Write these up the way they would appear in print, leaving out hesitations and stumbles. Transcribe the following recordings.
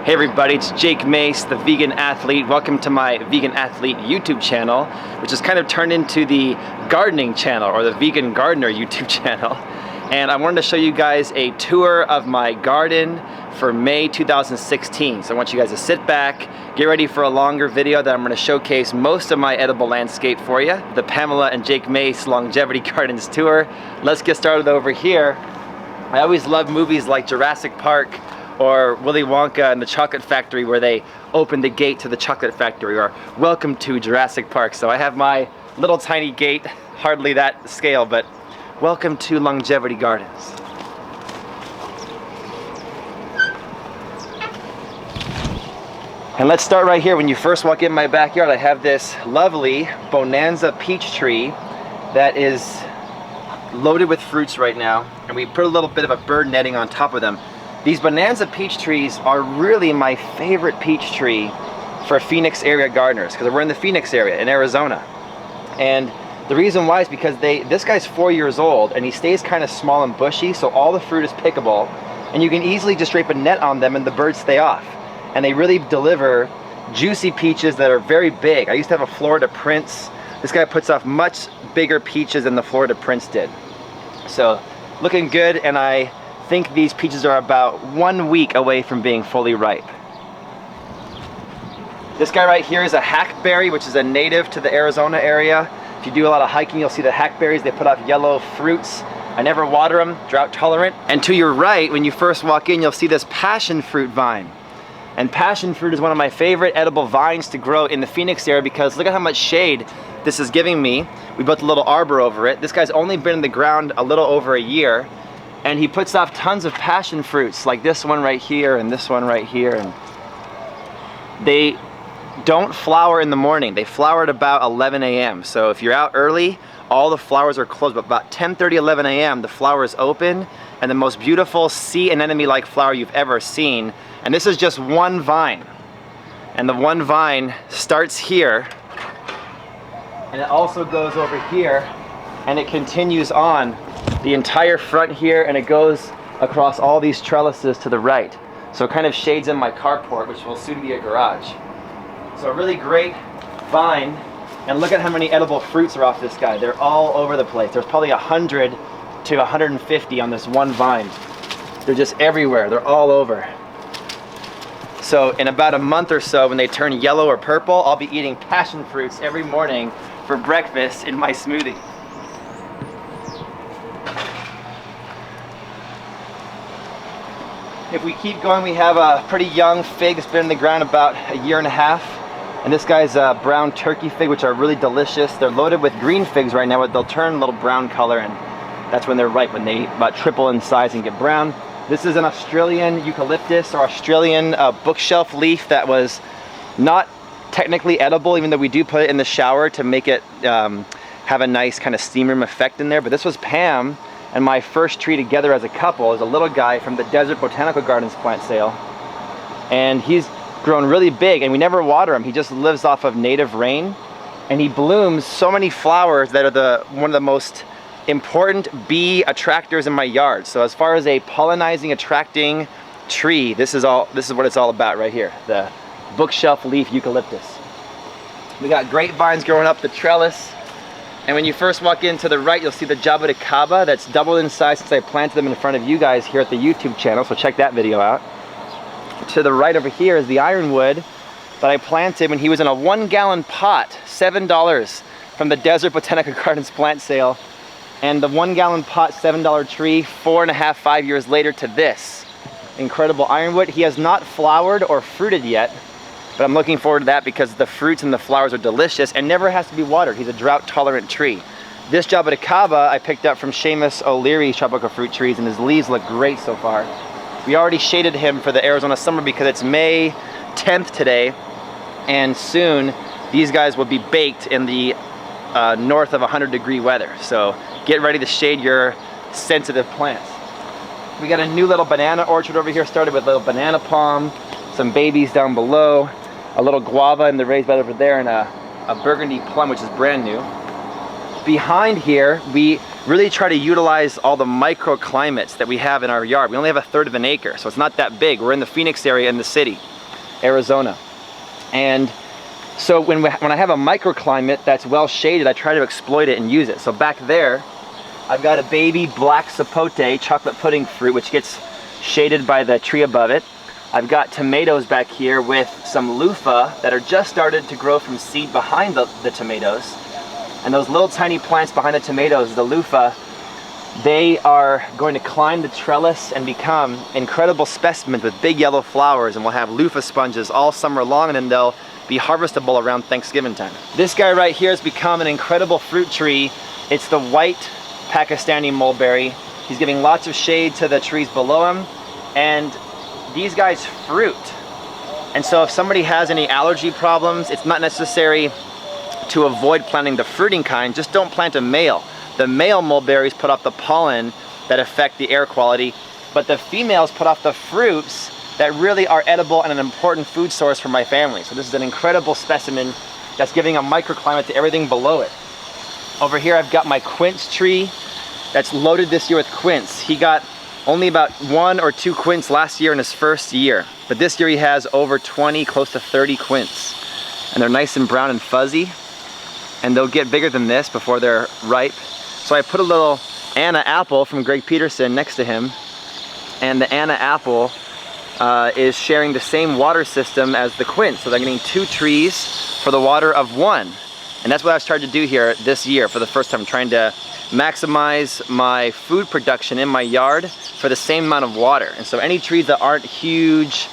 Hey everybody, it's Jake Mace, the Vegan Athlete. Welcome to my Vegan Athlete YouTube channel, which has kind of turned into the gardening channel or the Vegan Gardener YouTube channel. And I wanted to show you guys a tour of my garden for May 2016. So I want you guys to sit back, get ready for a longer video that I'm going to showcase most of my edible landscape for you. The Pamela and Jake Mace Longevity Gardens tour. Let's get started over here. I always love movies like Jurassic Park or Willy Wonka and the Chocolate Factory, where they open the gate to the chocolate factory, or Welcome to Jurassic Park. So I have my little tiny gate, hardly that scale, but welcome to Longevity Gardens. And let's start right here. When you first walk in my backyard, I have this lovely Bonanza peach tree that is loaded with fruits right now, and we put a little bit of a bird netting on top of them. These Bonanza peach trees are really my favorite peach tree for Phoenix area gardeners, because we're in the Phoenix area in Arizona. And the reason why is because this guy's 4 years old and he stays kind of small and bushy, so all the fruit is pickable, and you can easily just drape a net on them and the birds stay off. And they really deliver juicy peaches that are very big. I used to have a Florida Prince. This guy puts off much bigger peaches than the Florida Prince did. So looking good, and I think these peaches are about 1 week away from being fully ripe. This guy right here is a hackberry, which is a native to the Arizona area. If you do a lot of hiking, you'll see the hackberries. They put off yellow fruits. I never water them, drought tolerant. And to your right, when you first walk in, you'll see this passion fruit vine. And passion fruit is one of my favorite edible vines to grow in the Phoenix area, because look at how much shade this is giving me. We built a little arbor over it. This guy's only been in the ground a little over a year, and he puts off tons of passion fruits, like this one right here and this one right here. And they don't flower in the morning. They flower at about 11 a.m. So if you're out early, all the flowers are closed, but about 10:30, 11 a.m. the flowers open, and the most beautiful sea anemone-like flower you've ever seen. And this is just one vine. And the one vine starts here, and it also goes over here, and it continues on the entire front here, and it goes across all these trellises to the right. So it kind of shades in my carport, which will soon be a garage. So a really great vine, and look at how many edible fruits are off this guy. They're all over the place. There's probably 100 to 150 on this one vine. They're just everywhere. They're all over. So in about a month or so, when they turn yellow or purple, I'll be eating passion fruits every morning for breakfast in my smoothie. If we keep going, we have a pretty young fig that's been in the ground about a year and a half. And this guy's a brown turkey fig, which are really delicious. They're loaded with green figs right now, but they'll turn a little brown color, and that's when they're ripe, when they about triple in size and get brown. This is an Australian eucalyptus, or Australian bookshelf leaf that was not technically edible, even though we do put it in the shower to make it have a nice kind of steam room effect in there. But this was Pam and my first tree together as a couple. Is a little guy from the Desert Botanical Gardens plant sale, and he's grown really big, and we never water him. He just lives off of native rain, and he blooms so many flowers that are one of the most important bee attractors in my yard. So as far as a pollinizing, attracting tree, this is what it's all about right here, the bookshelf leaf eucalyptus. We got grapevines growing up the trellis. And when you first walk in to the right, you'll see the Avocado that's doubled in size since I planted them in front of you guys here at the YouTube channel, so check that video out. To the right over here is the ironwood that I planted when he was in a 1-gallon pot, $7 from the Desert Botanical Gardens plant sale. And the 1-gallon pot, $7 tree, 4.5, 5 years later to this incredible ironwood. He has not flowered or fruited yet, but I'm looking forward to that because the fruits and the flowers are delicious and never has to be watered. He's a drought tolerant tree. This Avocado I picked up from Seamus O'Leary's tropical fruit trees, and his leaves look great so far. We already shaded him for the Arizona summer because it's May 10th today, and soon these guys will be baked in the north of 100-degree weather. So get ready to shade your sensitive plants. We got a new little banana orchard over here, started with a little banana palm, some babies down below, a little guava in the raised bed over there, and a burgundy plum, which is brand new. Behind here, we really try to utilize all the microclimates that we have in our yard. We only have 1/3 of an acre, so it's not that big. We're in the Phoenix area in the city. Arizona. And so when I have a microclimate that's well shaded, I try to exploit it and use it. So back there, I've got a baby black sapote chocolate pudding fruit, which gets shaded by the tree above it. I've got tomatoes back here with some loofah that are just started to grow from seed behind the tomatoes. And those little tiny plants behind the tomatoes, the loofah, they are going to climb the trellis and become incredible specimens with big yellow flowers, and we'll have loofah sponges all summer long, and then they'll be harvestable around Thanksgiving time. This guy right here has become an incredible fruit tree. It's the white Pakistani mulberry. He's giving lots of shade to the trees below him, and these guys fruit. And so if somebody has any allergy problems, it's not necessary to avoid planting the fruiting kind, just don't plant a male. The male mulberries put off the pollen that affect the air quality, but the females put off the fruits that really are edible and an important food source for my family. So this is an incredible specimen that's giving a microclimate to everything below it. Over here I've got my quince tree that's loaded this year with quince. He got only about 1 or 2 quince last year in his first year, but this year he has over 20, close to 30 quince. And they're nice and brown and fuzzy, and they'll get bigger than this before they're ripe. So I put a little Anna apple from Greg Peterson next to him, and the Anna apple is sharing the same water system as the quince. So they're getting 2 trees for the water of 1. And that's what I was trying to do here this year for the first time, trying to maximize my food production in my yard for the same amount of water. And so any trees that aren't huge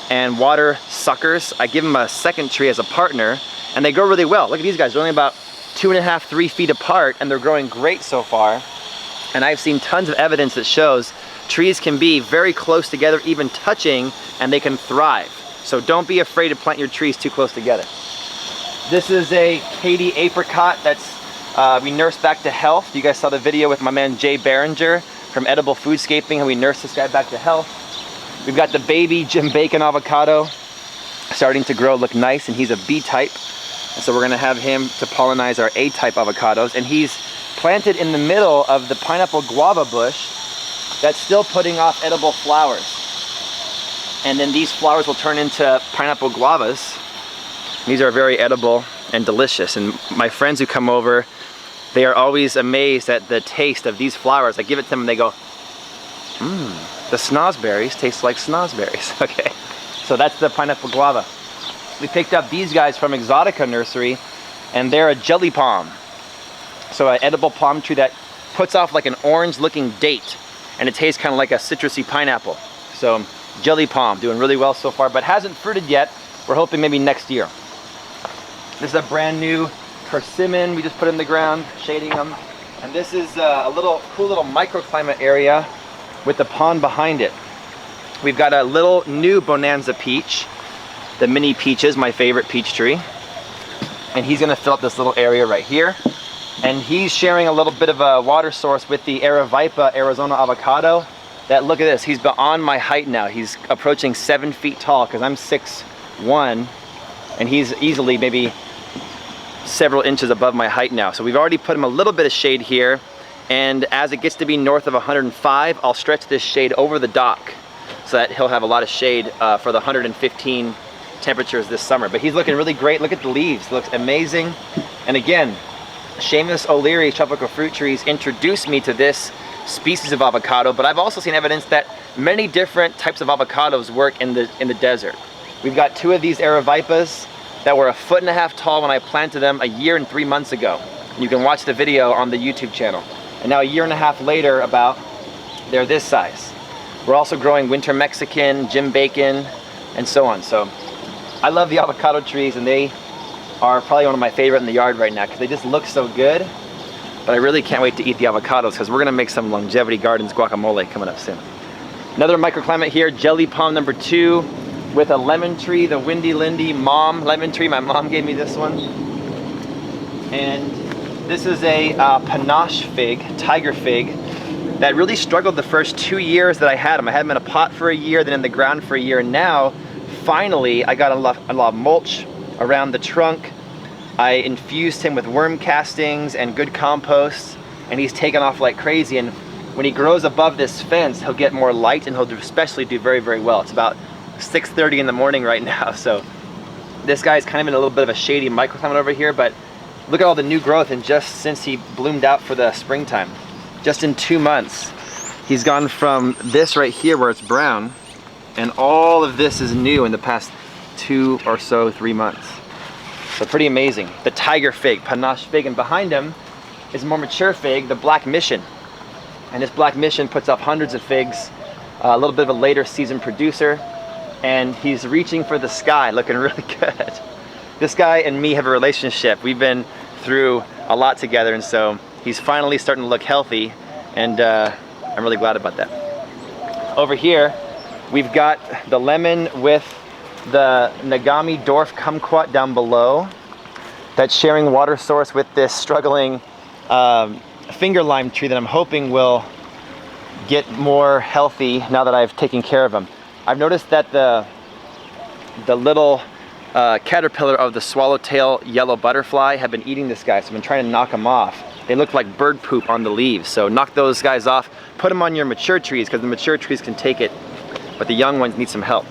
and water suckers, I give them a second tree as a partner, and they grow really well. Look at these guys, they're only about 2.5, 3 feet apart, and they're growing great so far. And I've seen tons of evidence that shows trees can be very close together, even touching, and they can thrive. So don't be afraid to plant your trees too close together. This is a Katy apricot that's we nursed back to health. You guys saw the video with my man Jay Behringer from Edible Foodscaping, and we nursed this guy back to health. We've got the baby Jim Bacon avocado starting to grow, look nice, and he's a B type. And so we're gonna have him to pollinize our A type avocados. And he's planted in the middle of the pineapple guava bush that's still putting off edible flowers. And then these flowers will turn into pineapple guavas. These are very edible and delicious. And my friends who come over, they are always amazed at the taste of these flowers. I give it to them and they go, the snozberries taste like snozberries. Okay, so that's the pineapple guava. We picked up these guys from Exotica Nursery, and they're a jelly palm. So an edible palm tree that puts off like an orange looking date, and it tastes kind of like a citrusy pineapple. So jelly palm, doing really well so far, but hasn't fruited yet. We're hoping maybe next year. This is a brand new persimmon we just put in the ground, shading them. And this is a cool little microclimate area with the pond behind it. We've got a little new Bonanza peach, the mini peaches, my favorite peach tree. And he's gonna fill up this little area right here. And he's sharing a little bit of a water source with the Aravaipa Arizona avocado. That, look at this, he's beyond my height now. He's approaching 7 feet tall because I'm 6'1", and he's easily maybe several inches above my height now. So we've already put him a little bit of shade here, and as it gets to be north of 105, I'll stretch this shade over the dock so that he'll have a lot of shade for the 115 temperatures this summer. But he's looking really great. Look at the leaves, it looks amazing. And again, Seamus O'Leary tropical fruit trees introduced me to this species of avocado, but I've also seen evidence that many different types of avocados work in the desert. We've got 2 of these Aravaipas that were 1.5 feet tall when I planted them 1 year and 3 months ago. You can watch the video on the YouTube channel. And now 1.5 years later, they're this size. We're also growing winter Mexican, Jim Bacon, and so on. So I love the avocado trees, and they are probably one of my favorite in the yard right now because they just look so good. But I really can't wait to eat the avocados because we're gonna make some Longevity Gardens guacamole coming up soon. Another microclimate here, jelly palm number 2 with a lemon tree, the Windy Lindy mom lemon tree. My mom gave me this one. And this is a panache fig, tiger fig, that really struggled the first 2 years that I had him. I had him in a pot for 1 year, then in the ground for 1 year, and now finally I got a lot of mulch around the trunk. I infused him with worm castings and good compost, and he's taken off like crazy. And when he grows above this fence, he'll get more light, and he'll especially do very, very well. It's about 6:30 in the morning right now. So this guy's kind of in a little bit of a shady microclimate over here, but look at all the new growth, and just since he bloomed out for the springtime, just in 2 months, he's gone from this right here where it's brown, and all of this is new in the past 2 or so, 3 months. So pretty amazing. The tiger fig, panache fig, and behind him is a more mature fig, the black mission. And this black mission puts up hundreds of figs, a little bit of a later season producer, and he's reaching for the sky, looking really good. This guy and me have a relationship. We've been through a lot together, and so he's finally starting to look healthy, and I'm really glad about that. Over here, we've got the lemon with the Nagami dwarf kumquat down below that's sharing water source with this struggling finger lime tree that I'm hoping will get more healthy now that I've taken care of him. I've noticed that the little caterpillar of the swallowtail yellow butterfly have been eating this guy, so I've been trying to knock them off. They look like bird poop on the leaves, so knock those guys off. Put them on your mature trees, because the mature trees can take it, but the young ones need some help.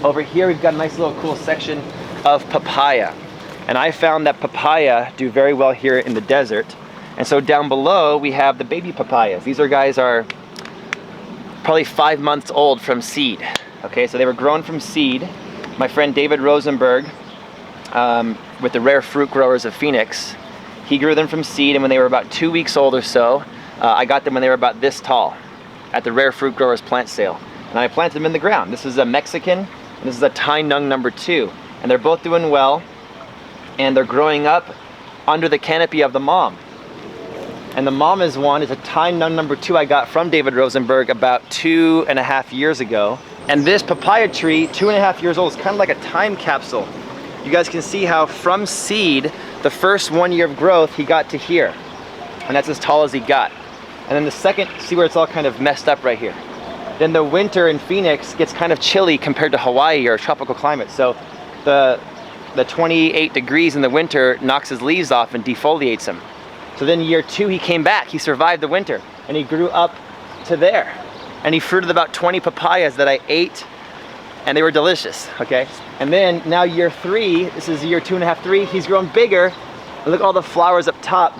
Over here we've got a nice little cool section of papaya, and I found that papaya do very well here in the desert. And so down below we have the baby papayas. These guys are probably 5 months old from seed. Okay, so they were grown from seed. My friend David Rosenberg, with the Rare Fruit Growers of Phoenix, he grew them from seed, and when they were about 2 weeks old or so, I got them when they were about this tall at the Rare Fruit Growers plant sale. And I planted them in the ground. This is a Mexican, and this is a Tai Nung #2. And they're both doing well, and they're growing up under the canopy of the mom. And the mom is a Tai Nung #2 I got from David Rosenberg about 2.5 years ago. And this papaya tree, 2.5 years old, is kind of like a time capsule. You guys can see how from seed, the first 1 year of growth, he got to here. And that's as tall as he got. And then the second, see where it's all kind of messed up right here. Then the winter in Phoenix gets kind of chilly compared to Hawaii or a tropical climate. So the 28 degrees in the winter knocks his leaves off and defoliates him. So then year 2, he came back, he survived the winter, and he grew up to there. And he fruited about 20 papayas that I ate, and they were delicious, okay? And then now year 3, this is year 2.5, 3, he's grown bigger. And look at all the flowers up top.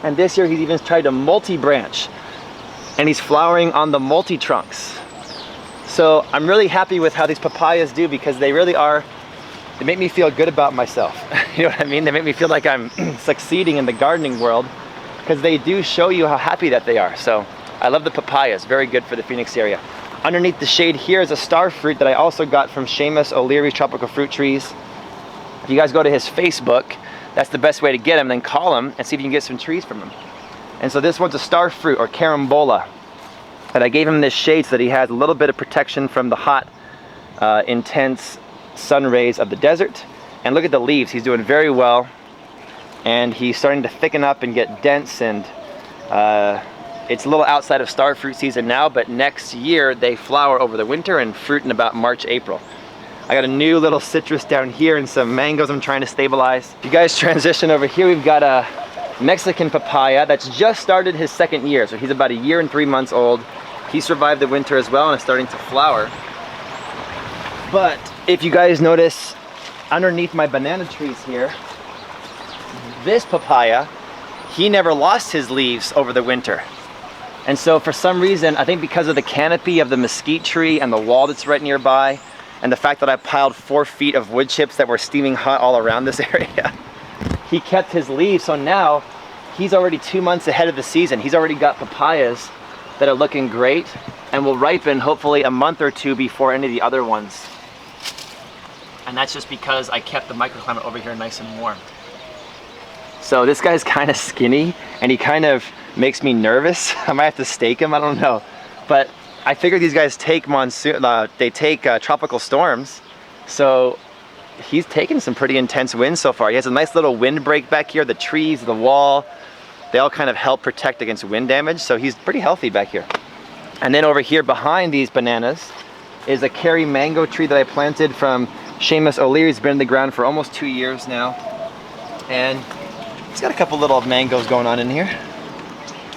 And this year he's even tried to multi-branch, and he's flowering on the multi-trunks. So I'm really happy with how these papayas do, because they really are, they make me feel good about myself. You know what I mean? They make me feel like I'm succeeding in the gardening world, because they do show you how happy that they are. So I love the papayas, very good for the Phoenix area. Underneath the shade here is a star fruit that I also got from Seamus O'Leary's Tropical Fruit Trees. If you guys go to his Facebook, that's the best way to get him, then call him and see if you can get some trees from him. And so this one's a star fruit, or carambola. And I gave him this shade so that he has a little bit of protection from the hot, intense sun rays of the desert. And look at the leaves, he's doing very well. And he's starting to thicken up and get dense, and it's a little outside of star fruit season now, but next year they flower over the winter and fruit in about March, April. I got a new little citrus down here and some mangoes I'm trying to stabilize. If you guys transition over here, we've got a Mexican papaya that's just started his 2nd year. So he's about 1 year and 3 months old. He survived the winter as well and is starting to flower. But if you guys notice underneath my banana trees here, this papaya, he never lost his leaves over the winter. And so for some reason, I think because of the canopy of the mesquite tree and the wall that's right nearby, and the fact that I piled 4 feet of wood chips that were steaming hot all around this area, he kept his leaves. So now he's already 2 months ahead of the season. He's already got papayas that are looking great and will ripen hopefully a month or 2 before any of the other ones. And that's just because I kept the microclimate over here nice and warm. So this guy's kind of skinny, and he kind of makes me nervous. I might have to stake him, I don't know. But I figure these guys take tropical storms. So he's taken some pretty intense winds so far. He has a nice little windbreak back here. The trees, the wall, they all kind of help protect against wind damage. So he's pretty healthy back here. And then over here behind these bananas is a Kerry mango tree that I planted from Seamus O'Leary. It's been in the ground for almost 2 years now. And it's got a couple little mangoes going on in here.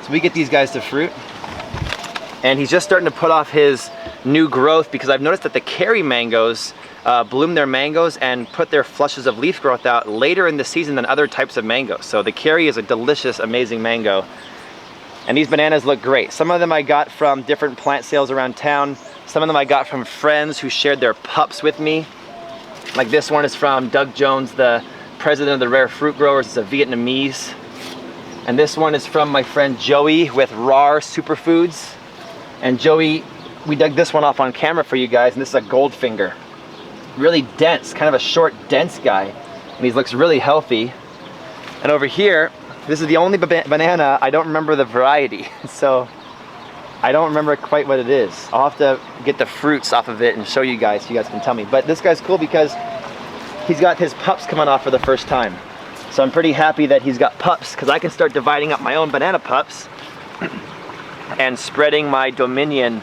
So we get these guys to fruit. And he's just starting to put off his new growth, because I've noticed that the Cary mangoes bloom their mangoes and put their flushes of leaf growth out later in the season than other types of mangoes. So the Cary is a delicious, amazing mango. And these bananas look great. Some of them I got from different plant sales around town. Some of them I got from friends who shared their pups with me. Like this one is from Doug Jones, the president of the Rare Fruit Growers. It's a Vietnamese. And this one is from my friend Joey with RAR Superfoods. And Joey, we dug this one off on camera for you guys, and this is a Goldfinger. Really dense, kind of a short, dense guy. And he looks really healthy. And over here, this is the only banana, I don't remember the variety. So I don't remember quite what it is. I'll have to get the fruits off of it and show you guys so you guys can tell me. But this guy's cool because he's got his pups coming off for the first time. So I'm pretty happy that he's got pups, because I can start dividing up my own banana pups and spreading my dominion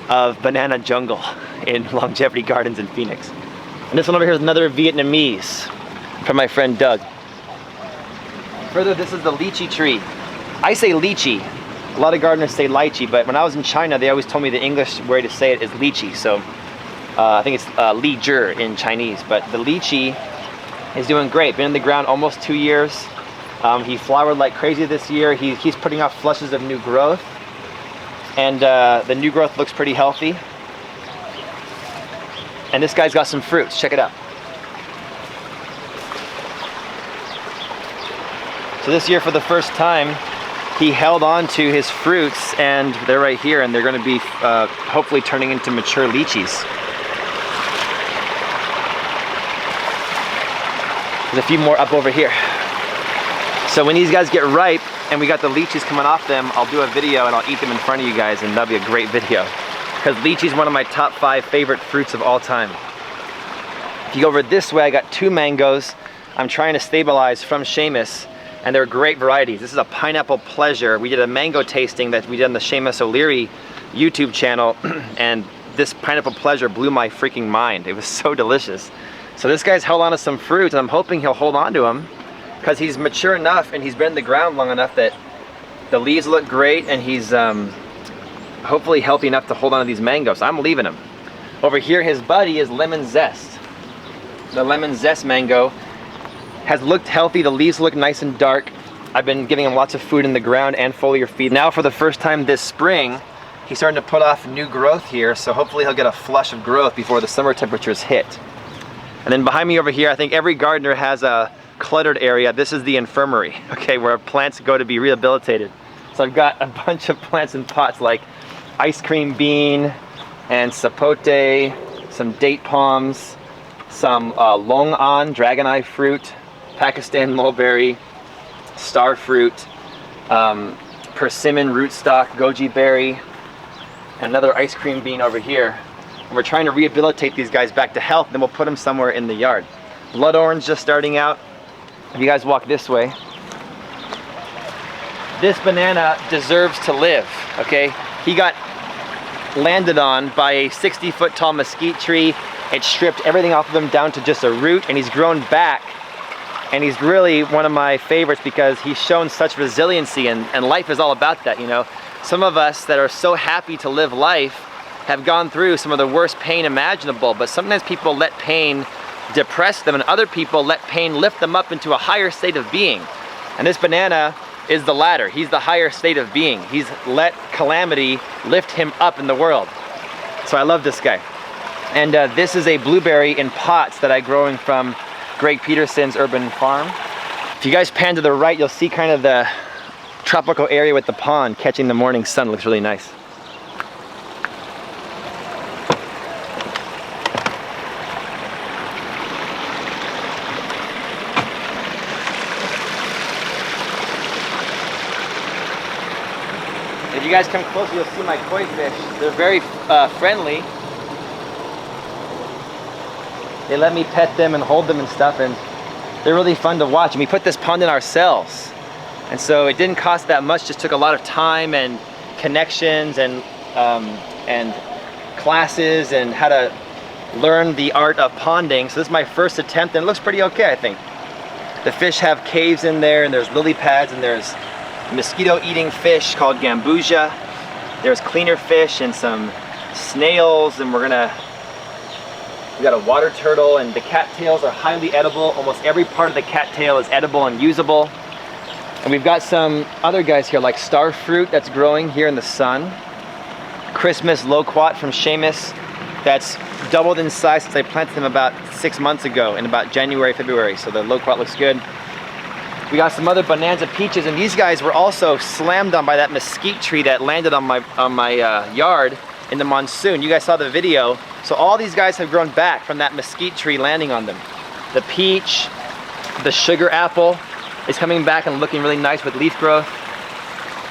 of banana jungle in Longevity Gardens in Phoenix. And this one over here is another Vietnamese from my friend Doug. Further, this is the lychee tree. I say lychee. A lot of gardeners say lychee, but when I was in China, they always told me the English way to say it is lychee. So I think it's li zhi in Chinese, but the lychee is doing great. Been in the ground almost 2 years. He flowered like crazy this year. He's putting off flushes of new growth, and the new growth looks pretty healthy. And this guy's got some fruits. Check it out. So this year, for the first time, he held on to his fruits, and they're right here, and they're going to be hopefully turning into mature lychees. There's a few more up over here. So when these guys get ripe and we got the lychees coming off them, I'll do a video and I'll eat them in front of you guys, and that'll be a great video. Because lychee is one of my top 5 favorite fruits of all time. If you go over this way, I got 2 mangoes I'm trying to stabilize from Seamus, and they're great varieties. This is a Pineapple Pleasure. We did a mango tasting that we did on the Seamus O'Leary YouTube channel, and this Pineapple Pleasure blew my freaking mind. It was so delicious. So this guy's held on to some fruits, and I'm hoping he'll hold on to them, because he's mature enough and he's been in the ground long enough that the leaves look great, and he's hopefully healthy enough to hold on to these mangoes. I'm leaving him. Over here, his buddy is Lemon Zest. The Lemon Zest mango has looked healthy. The leaves look nice and dark. I've been giving him lots of food in the ground and foliar feed. Now, for the first time this spring, he's starting to put off new growth here, so hopefully he'll get a flush of growth before the summer temperatures hit. And then behind me over here, I think every gardener has a cluttered area. This is the infirmary, okay, where plants go to be rehabilitated. So I've got a bunch of plants in pots, like ice cream bean and sapote, some date palms, some long an, dragon eye fruit, Pakistan mulberry, star fruit, persimmon rootstock, goji berry, and another ice cream bean over here. And we're trying to rehabilitate these guys back to health, then we'll put them somewhere in the yard. Blood orange just starting out. If you guys walk this way, this banana deserves to live, okay? He got landed on by a 60-foot tall mesquite tree. It stripped everything off of him down to just a root, and he's grown back. And he's really one of my favorites because he's shown such resiliency, and life is all about that, you know? Some of us that are so happy to live life have gone through some of the worst pain imaginable, but sometimes people let pain depress them, and other people let pain lift them up into a higher state of being. And this banana is the latter. He's the higher state of being. He's let calamity lift him up in the world. So I love this guy. And this is a blueberry in pots that I'm growing from Greg Peterson's urban farm. If you guys pan to the right, you'll see kind of the tropical area with the pond catching the morning sun. It looks really nice. If you guys come closer, you'll see my koi fish. They're very friendly. They let me pet them and hold them and stuff, and they're really fun to watch. And we put this pond in ourselves, and so it didn't cost that much. Just took a lot of time and connections and classes and how to learn the art of ponding. So this is my first attempt, and it looks pretty okay, I think. The fish have caves in there, and there's lily pads, and there's mosquito-eating fish called gambusia. There's cleaner fish and some snails, and we got a water turtle, and the cattails are highly edible. Almost every part of the cattail is edible and usable. And we've got some other guys here like star fruit that's growing here in the sun. Christmas loquat from Seamus that's doubled in size since I planted them about 6 months ago in about January, February. So the loquat looks good. We got some other bonanza peaches, and these guys were also slammed on by that mesquite tree that landed on my yard in the monsoon. You guys saw the video. So all these guys have grown back from that mesquite tree landing on them. The peach, the sugar apple is coming back and looking really nice with leaf growth.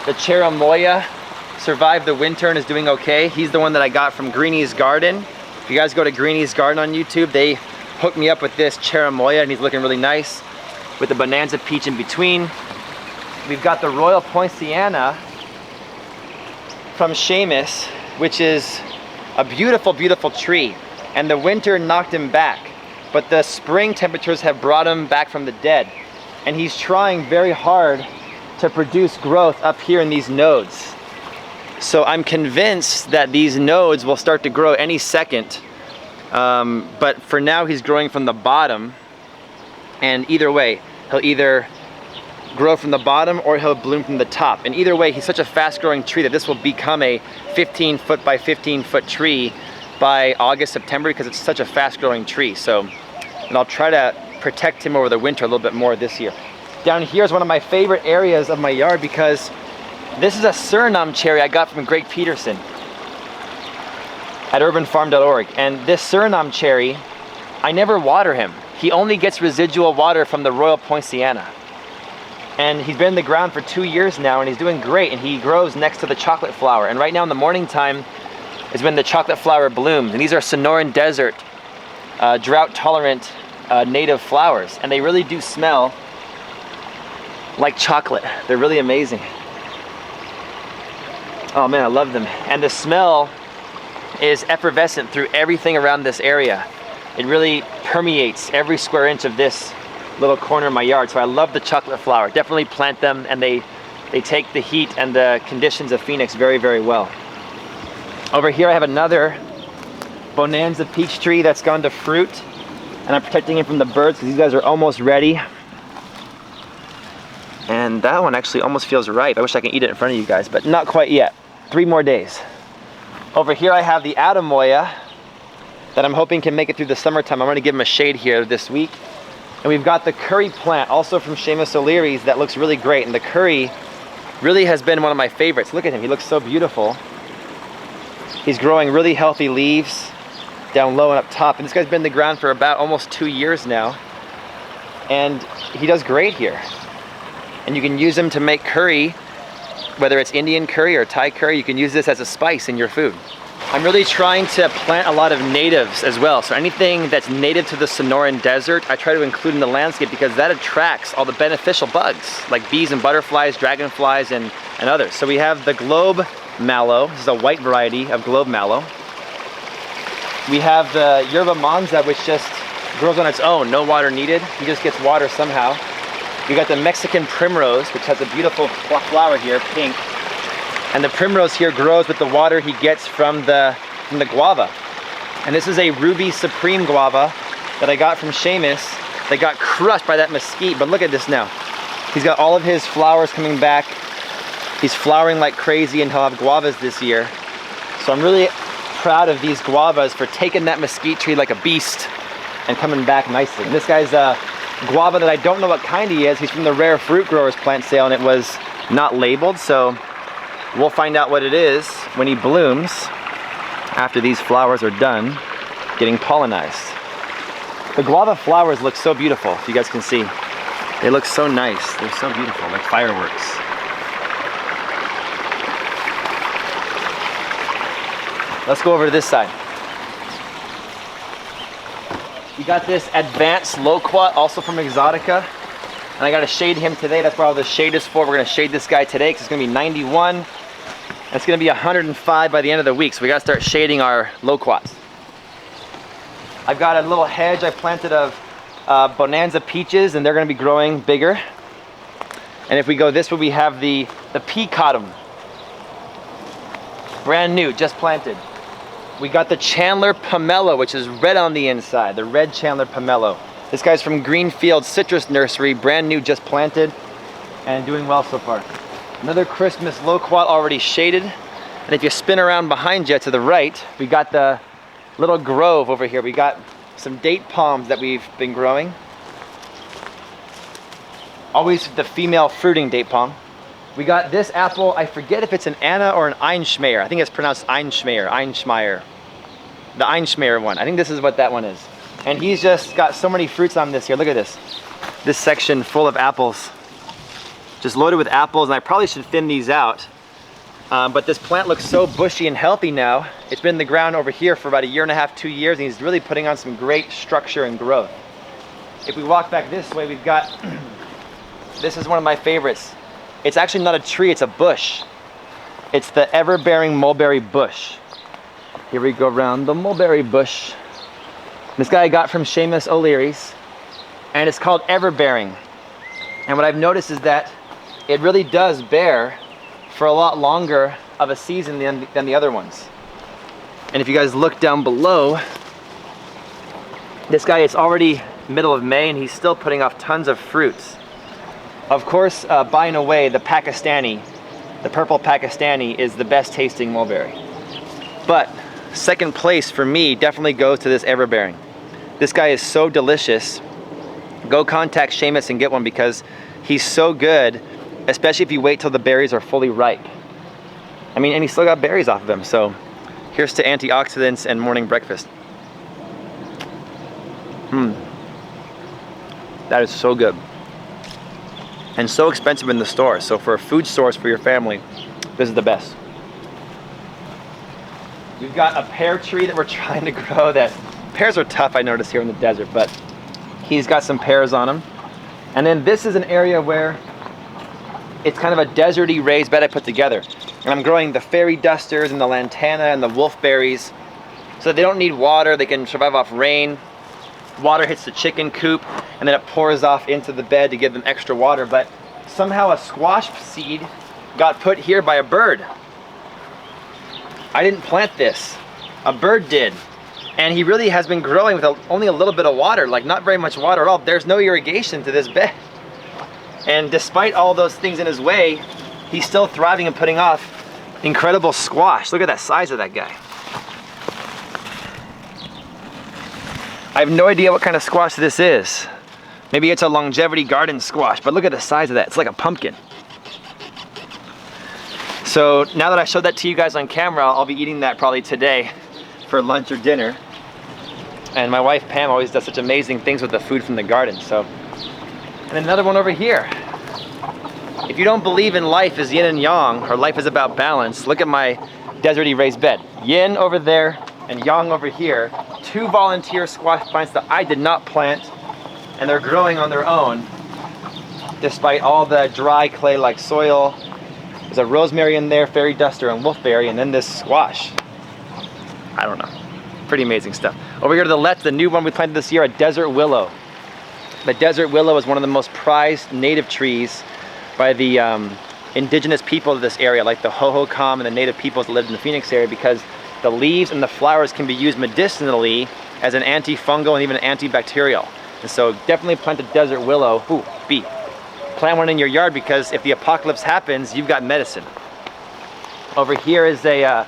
The cherimoya survived the winter and is doing okay. He's the one that I got from Greenie's Garden. If you guys go to Greenie's Garden on YouTube, they hooked me up with this cherimoya, and he's looking really nice with the bonanza peach in between. We've got the Royal Poinciana from Seamus, which is a beautiful, beautiful tree. And the winter knocked him back, but the spring temperatures have brought him back from the dead. And he's trying very hard to produce growth up here in these nodes. So I'm convinced that these nodes will start to grow any second. But for now, he's growing from the bottom. And either way, he'll either grow from the bottom or he'll bloom from the top. And either way, he's such a fast growing tree that this will become a 15 foot by 15 foot tree by August, September, because it's such a fast growing tree. So, and I'll try to protect him over the winter a little bit more this year. Down here is one of my favorite areas of my yard because this is a Suriname cherry I got from Greg Peterson at urbanfarm.org. And this Suriname cherry, I never water him. He only gets residual water from the Royal Poinciana. And he's been in the ground for 2 years now, and he's doing great, and he grows next to the chocolate flower. And right now in the morning time is when the chocolate flower blooms. And these are Sonoran Desert, drought-tolerant native flowers. And they really do smell like chocolate. They're really amazing. Oh man, I love them. And the smell is effervescent through everything around this area. It really permeates every square inch of this little corner of my yard. So I love the chocolate flower. Definitely plant them, and they take the heat and the conditions of Phoenix very, very well. Over here I have another bonanza peach tree that's gone to fruit, and I'm protecting it from the birds because these guys are almost ready. And that one actually almost feels ripe. I wish I could eat it in front of you guys, but not quite yet. 3 more days. Over here I have the Adamoya that I'm hoping can make it through the summertime. I'm going to give him a shade here this week. And we've got the curry plant, also from Seamus O'Leary's, that looks really great. And the curry really has been one of my favorites. Look at him, he looks so beautiful. He's growing really healthy leaves down low and up top. And this guy's been in the ground for about almost 2 years now. And he does great here. And you can use him to make curry, whether it's Indian curry or Thai curry. You can use this as a spice in your food. I'm really trying to plant a lot of natives as well. So anything that's native to the Sonoran Desert, I try to include in the landscape because that attracts all the beneficial bugs like bees and butterflies, dragonflies, and others. So we have the globe mallow. This is a white variety of globe mallow. We have the yerba manza, which just grows on its own, no water needed. He just gets water somehow. We got the Mexican primrose, which has a beautiful flower here, pink. And the primrose here grows with the water he gets from the guava. And this is a Ruby Supreme guava that I got from Seamus that got crushed by that mesquite. But look at this now. He's got all of his flowers coming back. He's flowering like crazy, and he'll have guavas this year. So I'm really proud of these guavas for taking that mesquite tree like a beast and coming back nicely. And this guy's a guava that I don't know what kind he is. He's from the Rare Fruit Growers plant sale, and it was not labeled. So we'll find out what it is when he blooms after these flowers are done getting pollinized. The guava flowers look so beautiful, if you guys can see. They look so nice. They're so beautiful, like fireworks. Let's go over to this side. We got this advanced loquat, also from Exotica. And I got to shade him today. That's what all the shade is for. We're going to shade this guy today because it's going to be 91. And it's going to be 105 by the end of the week. So we got to start shading our loquats. I've got a little hedge I planted of bonanza peaches, and they're going to be growing bigger. And if we go this way, we have the peacotum. Brand new, just planted. We got the Chandler Pomelo, which is red on the inside, the red Chandler Pomelo. This guy's from Greenfield Citrus Nursery, brand new, just planted, and doing well so far. Another Christmas loquat already shaded. And if you spin around behind you to the right, we got the little grove over here. We got some date palms that we've been growing. Always the female fruiting date palm. We got this apple, I forget if it's an Anna or an Einschmeyer. I think it's pronounced Einschmeyer. The Einschmeyer one. I think this is what that one is. And he's just got so many fruits on this here. Look at this. This section full of apples. Just loaded with apples, and I probably should thin these out. But this plant looks so bushy and healthy now. It's been in the ground over here for about 1.5 years, 2 years, and he's really putting on some great structure and growth. If we walk back this way, we've got, this is one of my favorites. It's actually not a tree, it's a bush. It's the ever-bearing mulberry bush. Here we go around the mulberry bush. This guy I got from Seamus O'Leary's, and it's called ever-bearing. And what I've noticed is that it really does bear for a lot longer of a season than the other ones. And if you guys look down below, this guy, it's already middle of May and he's still putting off tons of fruits. Of course, by and away, the Pakistani, the purple Pakistani is the best tasting mulberry. But second place for me definitely goes to this ever-bearing. This guy is so delicious. Go contact Seamus and get one because he's so good, especially if you wait till the berries are fully ripe. I mean, and he still got berries off of him, so here's to antioxidants and morning breakfast. That is so good. And so expensive in the store, so for a food source for your family, this is the best. We've got a pear tree that we're trying to grow that, pears are tough, I noticed, here in the desert, but he's got some pears on him. And then this is an area where it's kind of a deserty raised bed I put together. And I'm growing the fairy dusters and the lantana and the wolfberries. So they don't need water, they can survive off rain. Water hits the chicken coop and then it pours off into the bed to give them extra water. But somehow a squash seed got put here by a bird. I didn't plant this, a bird did. And he really has been growing with only a little bit of water, like not very much water at all. There's no irrigation to this bed. And despite all those things in his way, he's still thriving and putting off incredible squash. Look at that size of that guy. I have no idea what kind of squash this is. Maybe it's a longevity garden squash, but look at the size of that. It's like a pumpkin. So now that I showed that to you guys on camera, I'll be eating that probably today for lunch or dinner. And my wife Pam always does such amazing things with the food from the garden. So, and another one over here. If you don't believe in life is yin and yang, or life is about balance, look at my deserty raised bed. Yin over there and yang over here. 2 volunteer squash plants that I did not plant, and they're growing on their own despite all the dry clay-like soil. There's a rosemary in there, fairy duster and wolfberry, and then this squash. I don't know. Pretty amazing stuff. Over here to the left, the new one we planted this year, a desert willow. The desert willow is one of the most prized native trees by the indigenous people of this area, like the Hohokam and the native peoples that lived in the Phoenix area, because the leaves and the flowers can be used medicinally as an antifungal and even an antibacterial. And so definitely plant a desert willow. Ooh, bee. Plant one in your yard because if the apocalypse happens, you've got medicine. Over here is a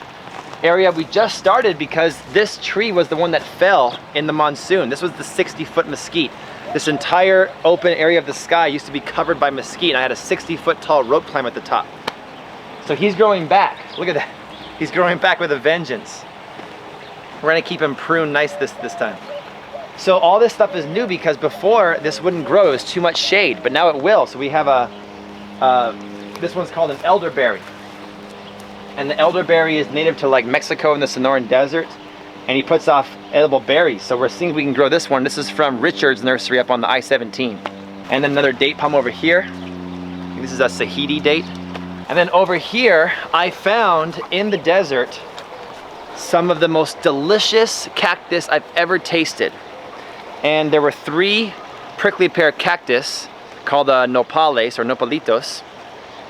area we just started because this tree was the one that fell in the monsoon. This was the 60-foot mesquite. This entire open area of the sky used to be covered by mesquite, and I had a 60-foot tall rope climb at the top. So he's growing back. Look at that. He's growing back with a vengeance. We're gonna keep him pruned nice this time. So all this stuff is new because before this wouldn't grow, it was too much shade, but now it will. So we have this one's called an elderberry. And the elderberry is native to like Mexico and the Sonoran Desert, and he puts off edible berries. So we're seeing if we can grow this one. This is from Richard's nursery up on the I-17. And then another date palm over here. This is a Sahiti date. And then over here, I found in the desert some of the most delicious cactus I've ever tasted. And there were 3 prickly pear cactus called nopales or nopalitos.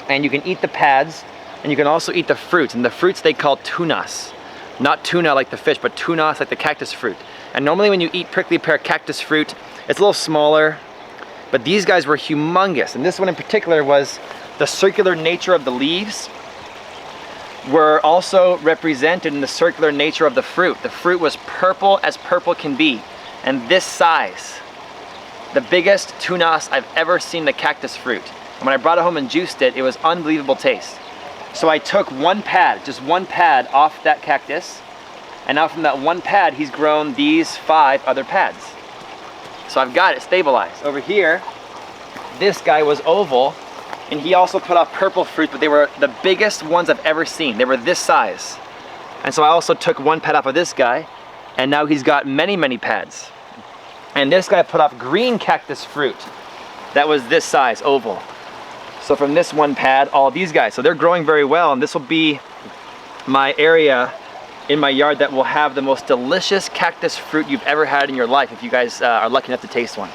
And you can eat the pads, and you can also eat the fruits. And the fruits they call tunas. Not tuna like the fish, but tunas like the cactus fruit. And normally when you eat prickly pear cactus fruit, it's a little smaller, but these guys were humongous. And this one in particular was the circular nature of the leaves were also represented in the circular nature of the fruit. The fruit was purple as purple can be, and this size. The biggest tunas I've ever seen the cactus fruit. And when I brought it home and juiced it, it was unbelievable taste. So I took one pad, just one pad off that cactus, and now from that one pad, he's grown these 5 other pads. So I've got it stabilized. Over here, this guy was oval, and he also put off purple fruit, but they were the biggest ones I've ever seen. They were this size. And so I also took one pad off of this guy, and now he's got many, many pads. And this guy put off green cactus fruit that was this size, oval. So from this one pad, all these guys. So they're growing very well, and this will be my area in my yard that will have the most delicious cactus fruit you've ever had in your life if you guys are lucky enough to taste one.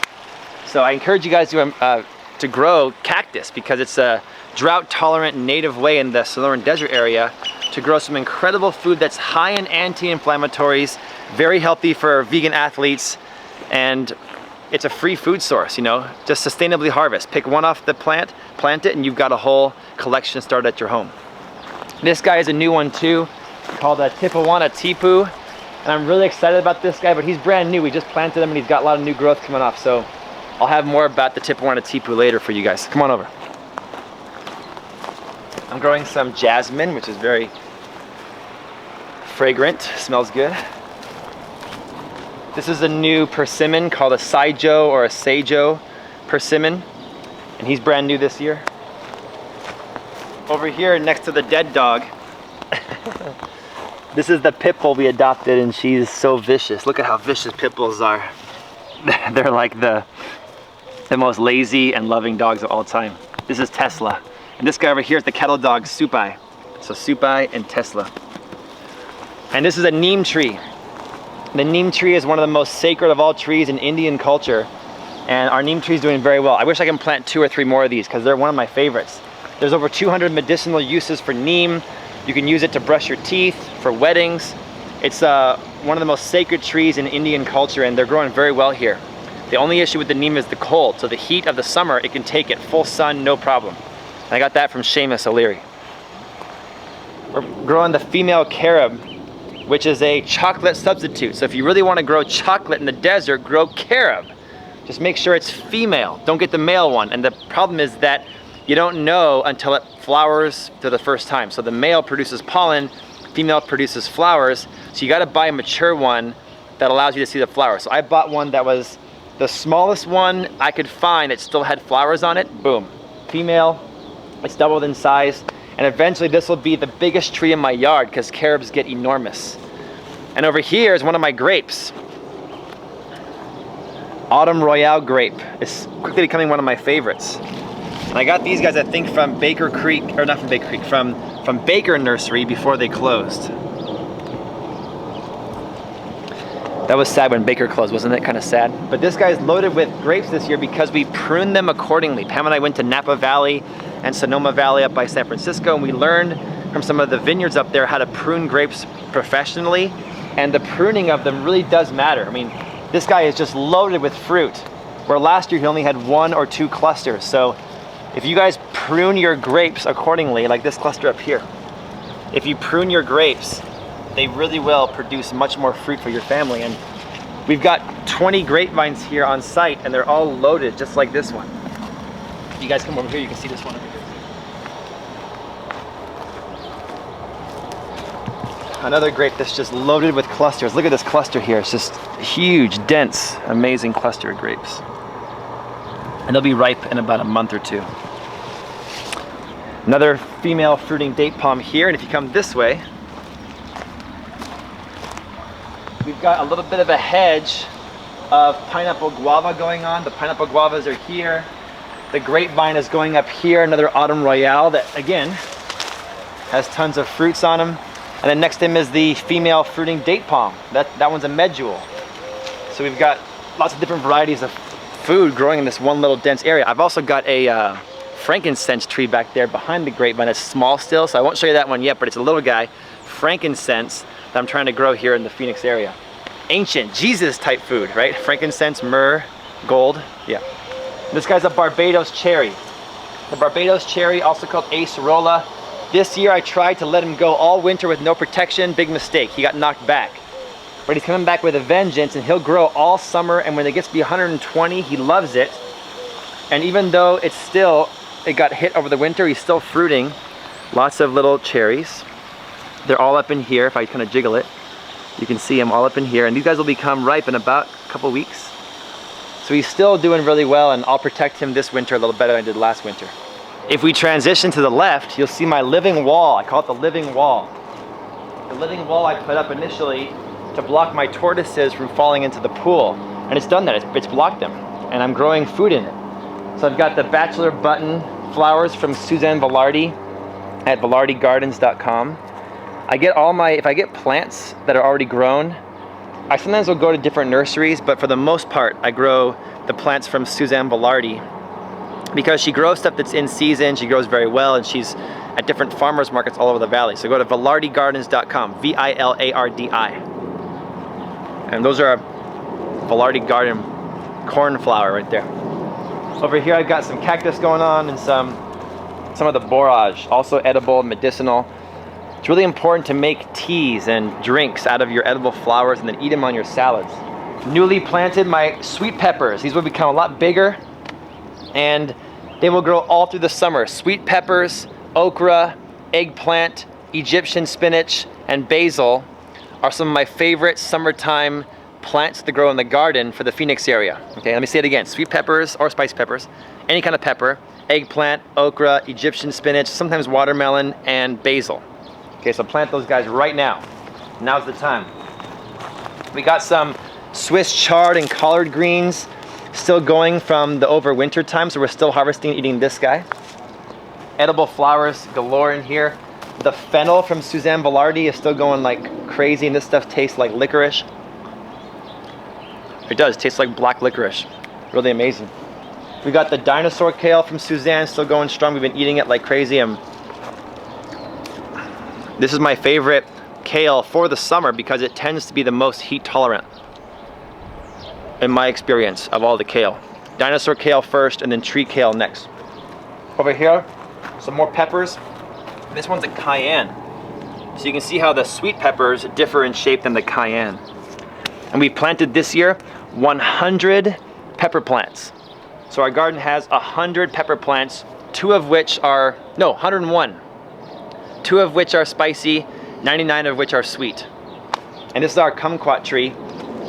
So I encourage you guys to grow cactus because it's a drought-tolerant native way in the Sonoran Desert area to grow some incredible food that's high in anti-inflammatories, very healthy for vegan athletes, and it's a free food source, you know, just sustainably harvest. Pick one off the plant, plant it, and you've got a whole collection started at your home. This guy is a new one too, called a Tipuana Tipu, and I'm really excited about this guy, but he's brand new. We just planted him and he's got a lot of new growth coming off, so I'll have more about the Tipuana Tipu later for you guys. Come on over. I'm growing some jasmine, which is very fragrant, smells good. This is a new persimmon called a Saijo or a Seijo persimmon, and he's brand new this year. Over here next to the dead dog, this is the pit bull we adopted, and she's so vicious. Look at how vicious pit bulls are. They're like the most lazy and loving dogs of all time. This is Tesla. And this guy over here is the cattle dog, Supai. So Supai and Tesla. And this is a neem tree. The neem tree is one of the most sacred of all trees in Indian culture. And our neem tree is doing very well. I wish I can plant 2 or 3 more of these because they're one of my favorites. There's over 200 medicinal uses for neem. You can use it to brush your teeth, for weddings. It's one of the most sacred trees in Indian culture, and they're growing very well here. The only issue with the neem is the cold. So the heat of the summer, it can take it full sun, no problem. And I got that from Seamus O'Leary. We're growing the female carob, which is a chocolate substitute. So if you really want to grow chocolate in the desert, grow carob. Just make sure it's female. Don't get the male one. And the problem is that you don't know until it flowers for the first time. So the male produces pollen, female produces flowers. So you got to buy a mature one that allows you to see the flowers. So I bought one that was the smallest one I could find that still had flowers on it. Boom. Female, it's doubled in size. And eventually this will be the biggest tree in my yard because carobs get enormous. And over here is one of my grapes. Autumn Royale grape. It's quickly becoming one of my favorites. And I got these guys, I think, from Baker Creek, or not from Baker Creek, from Baker Nursery before they closed. That was sad when Baker closed, wasn't it? Kind of sad. But this guy's loaded with grapes this year because we pruned them accordingly. Pam and I went to Napa Valley and Sonoma Valley up by San Francisco, and we learned from some of the vineyards up there how to prune grapes professionally. And the pruning of them really does matter. I mean, this guy is just loaded with fruit, where last year he only had 1 or 2 clusters. So if you guys prune your grapes accordingly, like this cluster up here, if you prune your grapes, they really will produce much more fruit for your family. And we've got 20 grapevines here on site, and they're all loaded just like this one. If you guys come over here, you can see this one over here. Another grape that's just loaded with clusters. Look at this cluster here. It's just huge, dense, amazing cluster of grapes. And they'll be ripe in about a month or 2. Another female fruiting date palm here, and if you come this way, we've got a little bit of a hedge of pineapple guava going on. The pineapple guavas are here. The grapevine is going up here, another Autumn Royale that, again, has tons of fruits on them. And then next to him is the female fruiting date palm. That one's a medjool. So we've got lots of different varieties of food growing in this one little dense area. I've also got a frankincense tree back there behind the grapevine. It's small still, so I won't show you that one yet, but it's a little guy, frankincense. that I'm trying to grow here in the Phoenix area. Ancient, Jesus type food, right? Frankincense, myrrh, gold, yeah. This guy's a Barbados cherry. The Barbados cherry, also called acerola. This year I tried to let him go all winter with no protection. Big mistake, he got knocked back. But he's coming back with a vengeance, and he'll grow all summer, and when it gets to be 120, he loves it. And even though it got hit over the winter, he's still fruiting. Lots of little cherries. They're all up in here. If I kind of jiggle it, you can see them all up in here. And these guys will become ripe in about a couple weeks. So he's still doing really well, and I'll protect him this winter a little better than I did last winter. If we transition to the left, you'll see my living wall. I call it the living wall. The living wall I put up initially to block my tortoises from falling into the pool. And it's done that, it's blocked them. And I'm growing food in it. So I've got the bachelor button flowers from Suzanne Velarde at velardegardens.com. I get if I get plants that are already grown, I sometimes will go to different nurseries, but for the most part, I grow the plants from Suzanne Velarde because she grows stuff that's in season, she grows very well, and she's at different farmers markets all over the valley. So go to velardegardens.com, V-I-L-A-R-D-I. And those are Velarde garden cornflower right there. Over here I've got some cactus going on and some of the borage, also edible, medicinal. It's really important to make teas and drinks out of your edible flowers and then eat them on your salads. Newly planted my sweet peppers. These will become a lot bigger and they will grow all through the summer. Sweet peppers, okra, eggplant, Egyptian spinach, and basil are some of my favorite summertime plants to grow in the garden for the Phoenix area. Okay, let me say it again. Sweet peppers or spice peppers, any kind of pepper, eggplant, okra, Egyptian spinach, sometimes watermelon, and basil. Okay, so plant those guys right now. Now's the time. We got some Swiss chard and collard greens still going from the overwinter time, so we're still harvesting and eating this guy. Edible flowers galore in here. The fennel from Suzanne Velarde is still going like crazy, and this stuff tastes like licorice. It does, taste like black licorice. Really amazing. We got the dinosaur kale from Suzanne still going strong. We've been eating it like crazy. This is my favorite kale for the summer because it tends to be the most heat tolerant in my experience of all the kale. Dinosaur kale first and then tree kale next. Over here, some more peppers. This one's a cayenne. So you can see how the sweet peppers differ in shape than the cayenne. And we planted this year 100 pepper plants. So our garden has 100 pepper plants, 101. 2 of which are spicy, 99 of which are sweet. And this is our kumquat tree.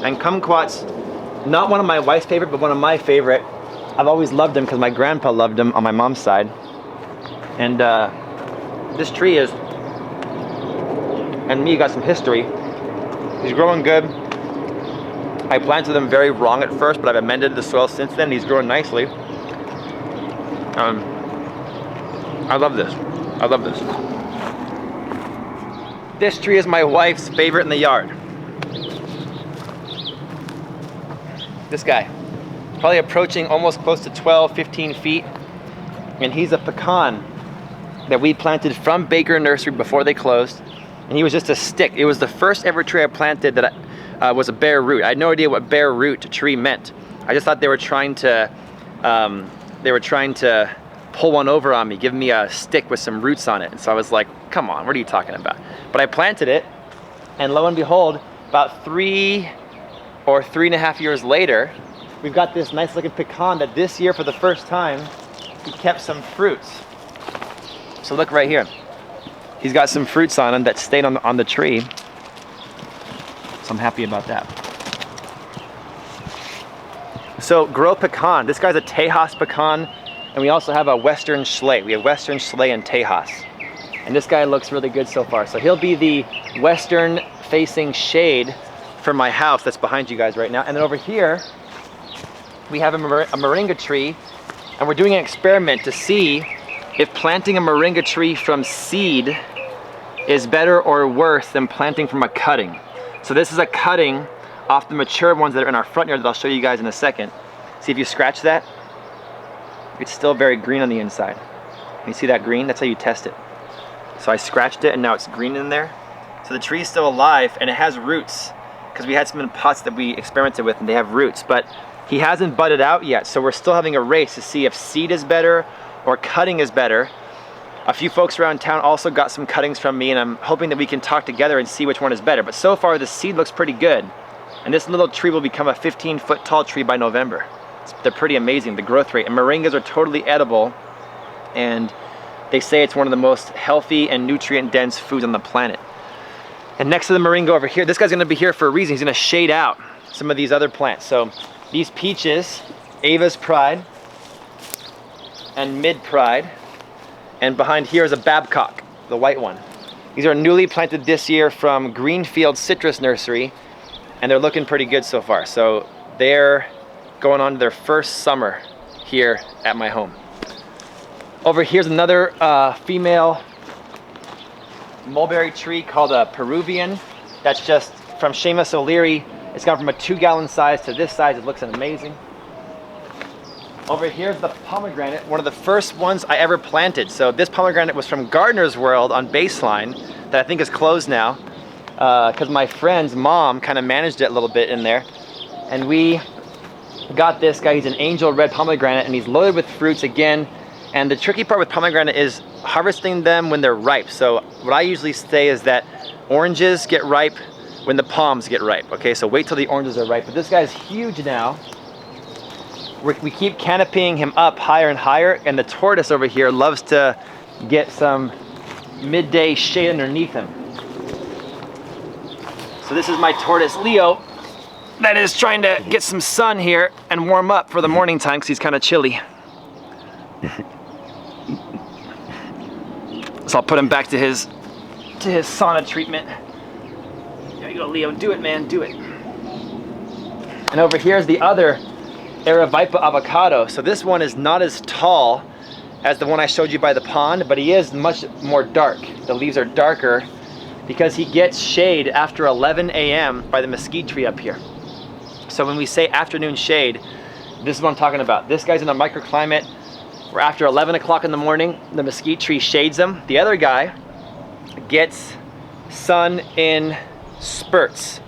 And kumquat's not one of my wife's favorite, but one of my favorite. I've always loved them because my grandpa loved them on my mom's side. And this tree is, and me, got some history. He's growing good. I planted them very wrong at first, but I've amended the soil since then. He's growing nicely. I love this. I love this. This tree is my wife's favorite in the yard. This guy, probably approaching almost close to 12, 15 feet. And he's a pecan that we planted from Baker Nursery before they closed. And he was just a stick. It was the first ever tree I planted that was a bare root. I had no idea what bare root tree meant. I just thought they were trying to pull one over on me, give me a stick with some roots on it. And so I was like, come on, what are you talking about? But I planted it, and lo and behold, about 3 or 3.5 years later, we've got this nice looking pecan that this year for the first time, he kept some fruits. So look right here. He's got some fruits on him that stayed on the tree. So I'm happy about that. So grow pecan. This guy's a Tejas pecan, and we also have a Western Schley. We have Western Schley and Tejas. And this guy looks really good so far. So he'll be the western facing shade for my house that's behind you guys right now. And then over here, we have a moringa tree, and we're doing an experiment to see if planting a moringa tree from seed is better or worse than planting from a cutting. So this is a cutting off the mature ones that are in our front yard that I'll show you guys in a second. See, if you scratch that, it's still very green on the inside. You see that green? That's how you test it. So I scratched it and now it's green in there. So the tree is still alive and it has roots, because we had some in pots that we experimented with and they have roots, but he hasn't budded out yet. So we're still having a race to see if seed is better or cutting is better. A few folks around town also got some cuttings from me, and I'm hoping that we can talk together and see which one is better. But so far the seed looks pretty good. And this little tree will become a 15-foot tall tree by November. They're pretty amazing, the growth rate. And moringas are totally edible, and they say it's one of the most healthy and nutrient-dense foods on the planet. And next to the moringa over here, this guy's gonna be here for a reason. He's gonna shade out some of these other plants. So these peaches, Ava's Pride and Mid Pride, and behind here is a Babcock, the white one. These are newly planted this year from Greenfield Citrus Nursery, and they're looking pretty good so far. So they're going on to their first summer here at my home. Over here's another female mulberry tree called a Peruvian. That's just from Seamus O'Leary. It's gone from a 2-gallon size to this size. It looks amazing. Over here's the pomegranate, one of the first ones I ever planted. So this pomegranate was from Gardener's World on Baseline that I think is closed now, because my friend's mom kind of managed it a little bit in there. And we got this guy. He's an angel red pomegranate, and he's loaded with fruits again. And the tricky part with pomegranate is harvesting them when they're ripe. So what I usually say is that oranges get ripe when the palms get ripe. Okay, so wait till the oranges are ripe. But this guy's huge now. We keep canopying him up higher and higher, and the tortoise over here loves to get some midday shade underneath him. So this is my tortoise Leo that is trying to get some sun here and warm up for the morning time because he's kind of chilly. So I'll put him back to his sauna treatment. There you go, Leo, do it, man, do it. And over here is the other Aravaipa avocado. So this one is not as tall as the one I showed you by the pond, but he is much more dark. The leaves are darker because he gets shade after 11 a.m. by the mesquite tree up here. So when we say afternoon shade, this is what I'm talking about. This guy's in a microclimate where after 11 o'clock in the morning, the mesquite tree shades him. The other guy gets sun in spurts.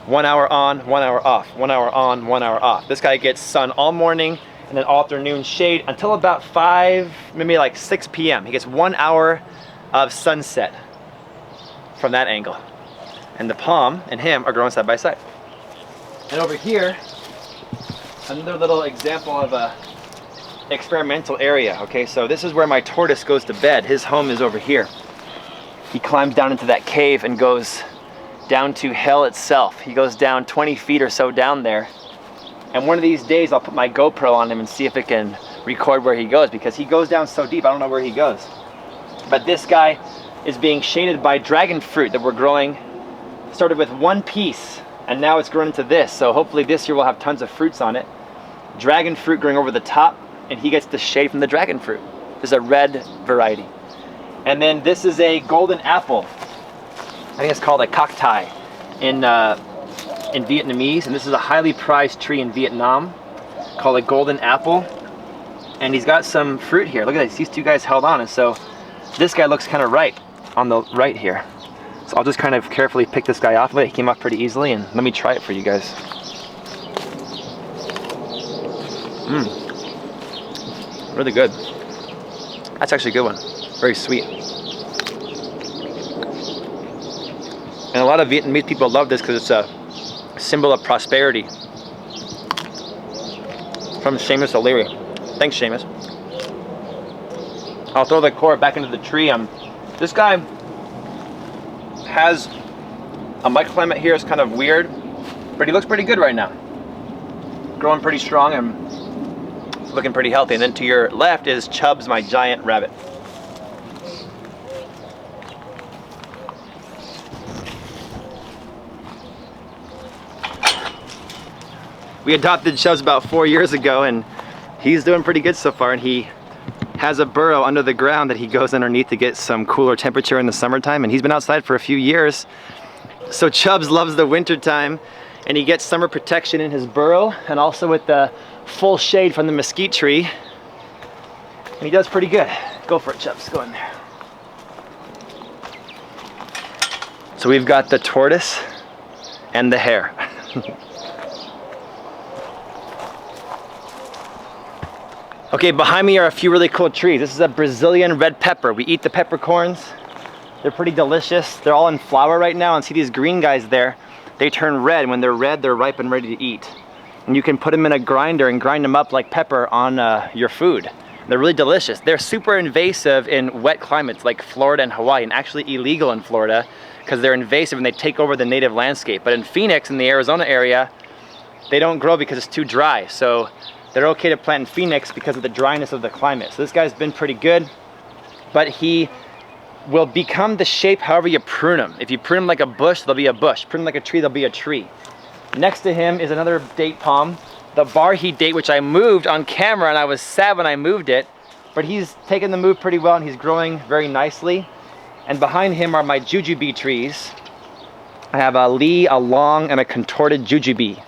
1 hour on, 1 hour off, 1 hour on, 1 hour off. This guy gets sun all morning and then all afternoon shade until about 5, maybe like 6 p.m. He gets 1 hour of sunset from that angle. And the palm and him are growing side by side. And over here, another little example of a experimental area. Okay, so this is where my tortoise goes to bed. His home is over here. He climbs down into that cave and goes down to hell itself. He goes down 20 feet or so down there. And one of these days I'll put my GoPro on him and see if it can record where he goes, because he goes down so deep I don't know where he goes. But this guy is being shaded by dragon fruit that we're growing. Started with one piece and now it's grown into this. So hopefully this year we'll have tons of fruits on it. Dragon fruit growing over the top, and he gets the shade from the dragon fruit. This is a red variety. And then this is a golden apple. I think it's called a cacti in Vietnamese, and this is a highly prized tree in Vietnam called a golden apple. And he's got some fruit here. Look at this, these two guys held on, and so this guy looks kind of ripe on the right here. So I'll just kind of carefully pick this guy off. He came off pretty easily, and let me try it for you guys. Really good. That's actually a good one. Very sweet. And a lot of Vietnamese people love this because it's a symbol of prosperity. From Seamus O'Leary. Thanks, Seamus. I'll throw the core back into the tree. This guy has a microclimate here. It's kind of weird, but he looks pretty good right now. Growing pretty strong and looking pretty healthy. And then to your left is Chubbs, my giant rabbit. We adopted Chubbs about 4 years ago, and he's doing pretty good so far. And he has a burrow under the ground that he goes underneath to get some cooler temperature in the summertime. And he's been outside for a few years. So Chubbs loves the winter time, and he gets summer protection in his burrow and also with the full shade from the mesquite tree. And he does pretty good. Go for it, Chubbs. Go in there. So we've got the tortoise and the hare. Okay, behind me are a few really cool trees. This is a Brazilian red pepper. We eat the peppercorns. They're pretty delicious. They're all in flower right now, and see these green guys there? They turn red. When they're red, they're ripe and ready to eat. And you can put them in a grinder and grind them up like pepper on your food. They're really delicious. They're super invasive in wet climates like Florida and Hawaii, and actually illegal in Florida because they're invasive and they take over the native landscape. But in Phoenix, in the Arizona area, they don't grow because it's too dry. So they're okay to plant in Phoenix because of the dryness of the climate. So this guy's been pretty good, but he will become the shape however you prune them. If you prune them like a bush, they'll be a bush. Prune them like a tree, they'll be a tree. Next to him is another date palm, the Barhi date, which I moved on camera, and I was sad when I moved it, but he's taken the move pretty well and he's growing very nicely. And behind him are my jujube trees. I have a Lee, a long, and a contorted jujube.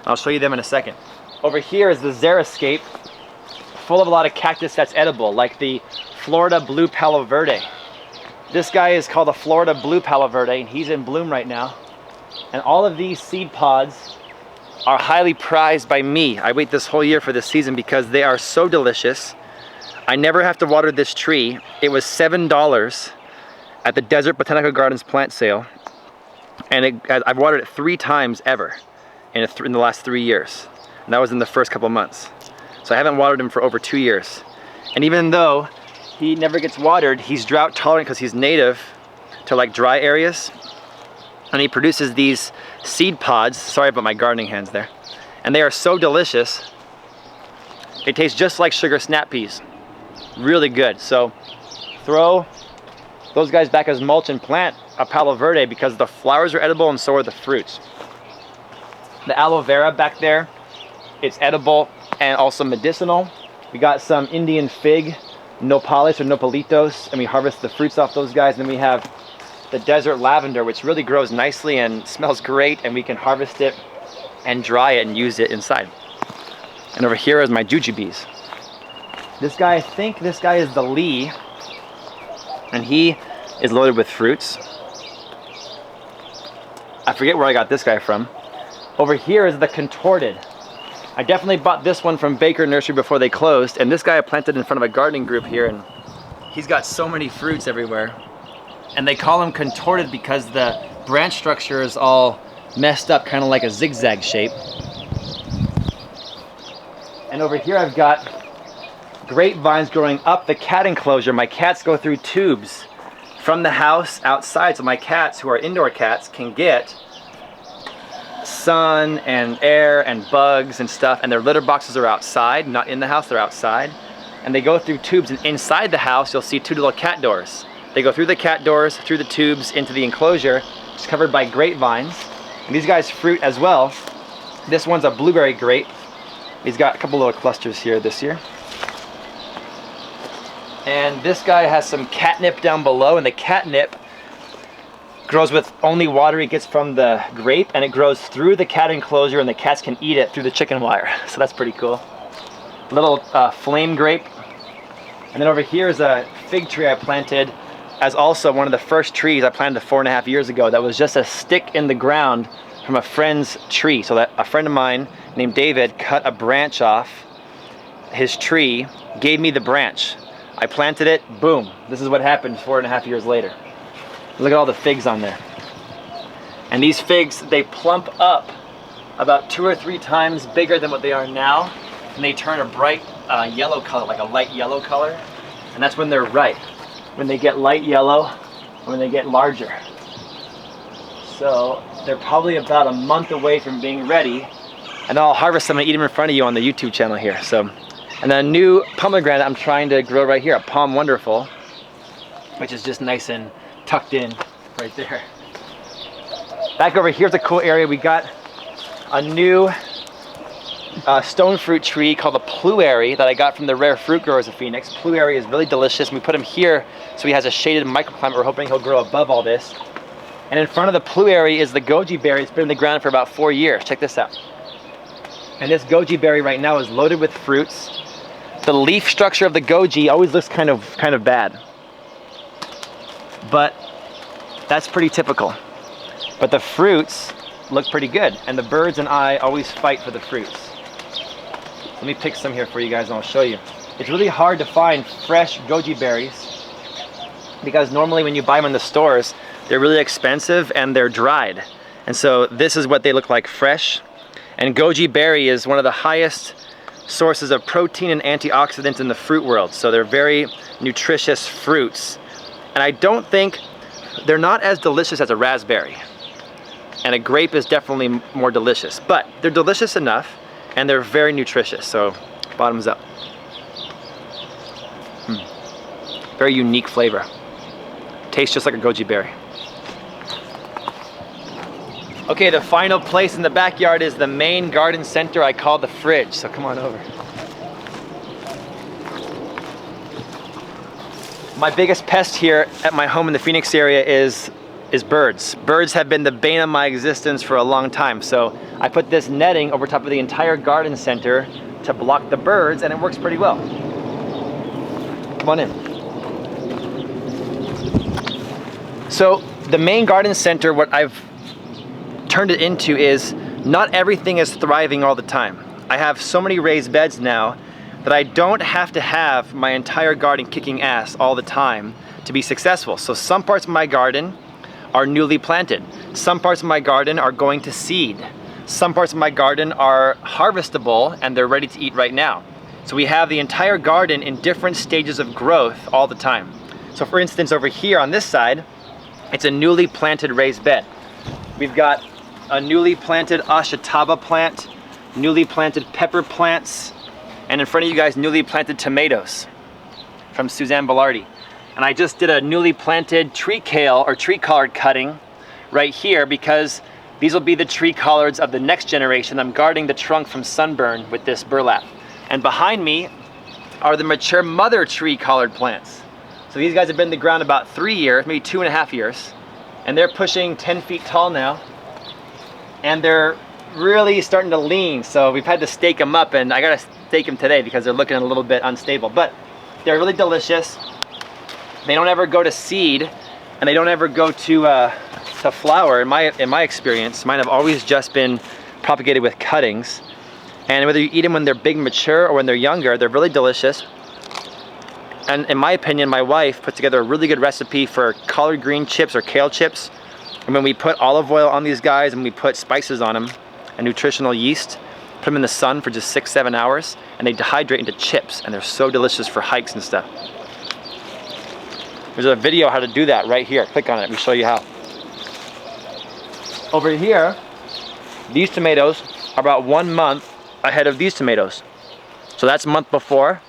I'll show you them in a second. Over here is the xeriscape, full of a lot of cactus that's edible, like the Florida blue Palo Verde. This guy is called the Florida blue Palo Verde, and he's in bloom right now. And all of these seed pods are highly prized by me. I wait this whole year for this season because they are so delicious. I never have to water this tree. It was $7 at the Desert Botanical Gardens plant sale. And I've watered it 3 times ever in the last 3 years. And that was in the first couple months. So I haven't watered him for over 2 years. And even though he never gets watered, he's drought tolerant because he's native to like dry areas. And he produces these seed pods. Sorry about my gardening hands there. And they are so delicious. They taste just like sugar snap peas. Really good. So throw those guys back as mulch and plant a Palo Verde because the flowers are edible and so are the fruits. The aloe vera back there, it's edible and also medicinal. We got some Indian fig, nopales or nopalitos, and we harvest the fruits off those guys. And then we have the desert lavender, which really grows nicely and smells great, and we can harvest it and dry it and use it inside. And over here is my jujubes. This guy, I think this guy is the Lee, and he is loaded with fruits. I forget where I got this guy from. Over here is the contorted. I definitely bought this one from Baker Nursery before they closed, and this guy I planted in front of a gardening group here, and he's got so many fruits everywhere. And they call him contorted because the branch structure is all messed up, kind of like a zigzag shape. And over here I've got grapevines growing up the cat enclosure. My cats go through tubes from the house outside, so my cats, who are indoor cats, can get sun and air and bugs and stuff, and their litter boxes are outside, not in the house, they're outside. And they go through tubes, and inside the house you'll see 2 little cat doors. They go through the cat doors, through the tubes, into the enclosure. It's covered by grapevines. And these guys fruit as well. This one's a blueberry grape. He's got a couple little clusters here this year. And this guy has some catnip down below, and the catnip grows with only water it gets from the grape, and it grows through the cat enclosure, and the cats can eat it through the chicken wire. So that's pretty cool. Little flame grape. And then over here is a fig tree I planted as also one of the first trees I planted 4.5 years ago that was just a stick in the ground from a friend's tree. So that a friend of mine named David cut a branch off his tree, gave me the branch. I planted it, boom. This is what happened 4.5 years later. Look at all the figs on there. And these figs, they plump up about 2 or 3 times bigger than what they are now. And they turn a bright yellow color, like a light yellow color. And that's when they're ripe. When they get light yellow, when they get larger. So they're probably about a month away from being ready. And then I'll harvest them and eat them in front of you on the YouTube channel here. So, and then a new pomegranate I'm trying to grow right here, a Palm Wonderful, which is just nice and tucked in right there. Back over here's a cool area. We got a new stone fruit tree called the Pluary that I got from the Rare Fruit Growers of Phoenix. Pluary is really delicious. We put him here so he has a shaded microclimate. We're hoping he'll grow above all this. And in front of the Pluary is the goji berry. It's been in the ground for about 4 years. Check this out. And this goji berry right now is loaded with fruits. The leaf structure of the goji always looks kind of bad, but that's pretty typical. but the fruits look pretty good, and the birds and I always fight for the fruits. Let me pick some here for you guys and I'll show you. It's really hard to find fresh goji berries because normally when you buy them in the stores, they're really expensive and they're dried. And so this is what they look like fresh. And goji berry is one of the highest sources of protein and antioxidants in the fruit world. So they're very nutritious fruits. And I don't think, they're not as delicious as a raspberry. And a grape is definitely more delicious, but they're delicious enough and they're very nutritious. So bottoms up. Very unique flavor. Tastes just like a goji berry. Okay, the final place in the backyard is the main garden center I call the fridge, so come on over. My biggest pest here at my home in the Phoenix area is birds. Birds have been the bane of my existence for a long time, so I put this netting over top of the entire garden center to block the birds, and it works pretty well. Come on in. So the main garden center, what I've turned it into is not everything is thriving all the time. I have so many raised beds now that I don't have to have my entire garden kicking ass all the time to be successful. So some parts of my garden are newly planted. Some parts of my garden are going to seed. Some parts of my garden are harvestable and they're ready to eat right now. So we have the entire garden in different stages of growth all the time. So for instance, over here on this side, it's a newly planted raised bed. We've got a newly planted ashataba plant, newly planted pepper plants, and in front of you guys, newly planted tomatoes from Suzanne Belardi. And I just did a newly planted tree kale or tree collard cutting right here because these will be the tree collards of the next generation. I'm guarding the trunk from sunburn with this burlap. And behind me are the mature mother tree collard plants. So these guys have been in the ground about 3 years, maybe 2.5 years, and they're pushing 10 feet tall now. And they're really starting to lean, so we've had to stake them up, and I gotta stake them today because they're looking a little bit unstable. But they're really delicious. They don't ever go to seed, and they don't ever go to flower. In my experience, mine have always just been propagated with cuttings. And whether you eat them when they're big and mature or when they're younger, they're really delicious. And in my opinion, my wife put together a really good recipe for collard green chips or kale chips. And when we put olive oil on these guys and we put spices on them and nutritional yeast, put them in the sun for just 6-7 hours, and they dehydrate into chips, and they're so delicious for hikes and stuff. There's a video how to do that right here. Click on it, we show you how. Over here, these tomatoes are about 1 month ahead of these tomatoes. So that's a month before,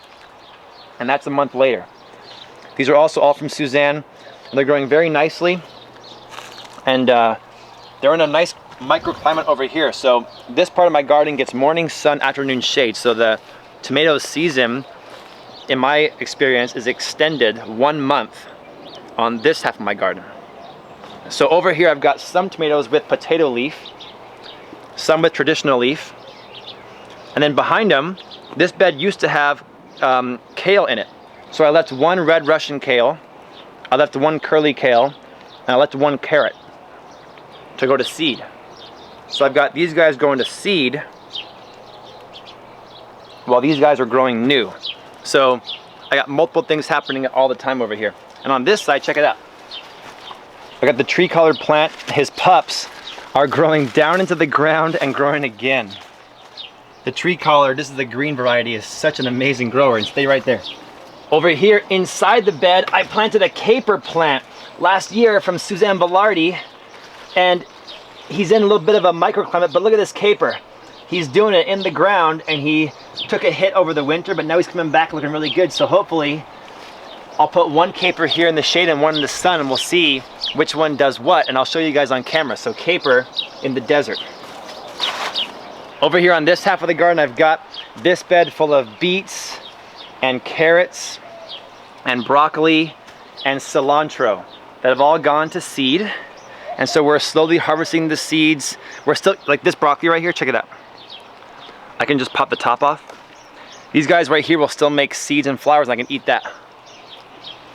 and that's a month later. These are also all from Suzanne, and they're growing very nicely. And they're in a nice microclimate over here. So this part of my garden gets morning sun, afternoon shade. So the tomato season, in my experience, is extended 1 month on this half of my garden. So over here I've got some tomatoes with potato leaf, some with traditional leaf. And then behind them, this bed used to have kale in it. So I left 1 red Russian kale, I left 1 curly kale, and I left 1 carrot to go to seed. So I've got these guys going to seed while these guys are growing new. So I got multiple things happening all the time over here. And on this side, check it out. I got the tree collard plant. His pups are growing down into the ground and growing again. The tree collard, this is the green variety, is such an amazing grower, and stay right there. Over here inside the bed, I planted a caper plant last year from Suzanne Belardi. And he's in a little bit of a microclimate, but look at this caper. He's doing it in the ground, and he took a hit over the winter, but now he's coming back looking really good. So hopefully I'll put 1 caper here in the shade and 1 in the sun, and we'll see which one does what, and I'll show you guys on camera. So caper in the desert. Over here on this half of the garden, I've got this bed full of beets and carrots and broccoli and cilantro that have all gone to seed. And so we're slowly harvesting the seeds. We're still, like this broccoli right here, check it out. I can just pop the top off. These guys right here will still make seeds and flowers, and I can eat that.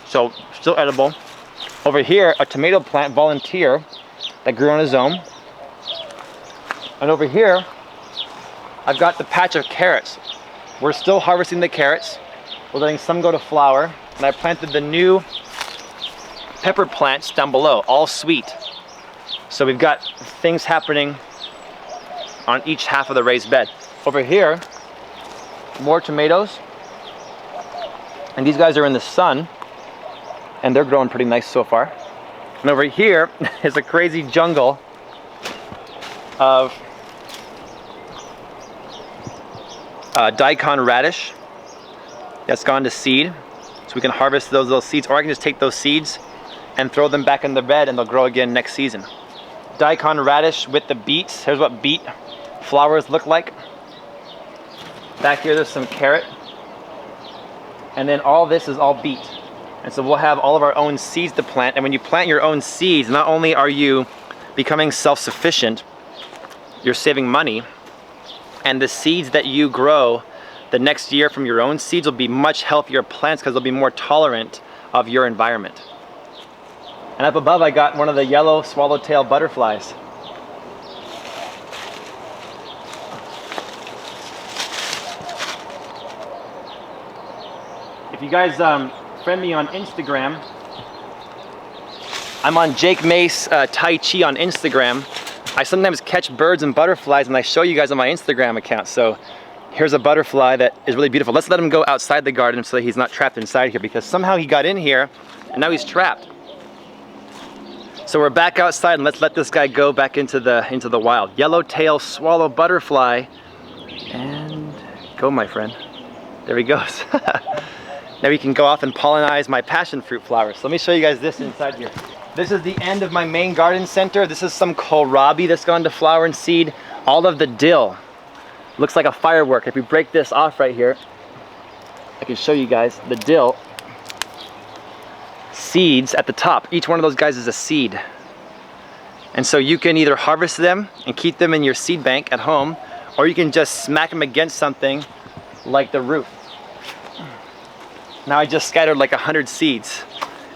So, still edible. Over here, a tomato plant volunteer that that grew on his own. And over here, I've got the patch of carrots. We're still harvesting the carrots. We're letting some go to flower. And I planted the new pepper plants down below, all sweet. So we've got things happening on each half of the raised bed. Over here, more tomatoes. And these guys are in the sun, and they're growing pretty nice so far. And over here is a crazy jungle of daikon radish that's gone to seed. So we can harvest those little seeds, or I can just take those seeds and throw them back in the bed and they'll grow again next season. Daikon radish with the beets. Here's what beet flowers look like. Back here there's some carrot. And then all this is all beet. And so we'll have all of our own seeds to plant. And when you plant your own seeds, not only are you becoming self-sufficient, you're saving money. And the seeds that you grow the next year from your own seeds will be much healthier plants because they'll be more tolerant of your environment. And up above I got one of the yellow swallowtail butterflies. If you guys friend me on Instagram, I'm on Jake Mace Tai Chi on Instagram. I sometimes catch birds and butterflies and I show you guys on my Instagram account. So here's a butterfly that is really beautiful. Let's let him go outside the garden so that he's not trapped inside here, because somehow he got in here and now he's trapped. So we're back outside and let's let this guy go back into the wild. Yellowtail swallow butterfly, and go, my friend. There he goes. Now he can go off and pollinize my passion fruit flowers. So let me show you guys this inside here. This is the end of my main garden center. This is some kohlrabi that's gone to flower and seed. All of the dill looks like a firework. If we break this off right here, I can show you guys the dill seeds at the top. Each one of those guys is a seed. And so you can either harvest them and keep them in your seed bank at home, or you can just smack them against something like the roof. Now I just scattered like 100 seeds.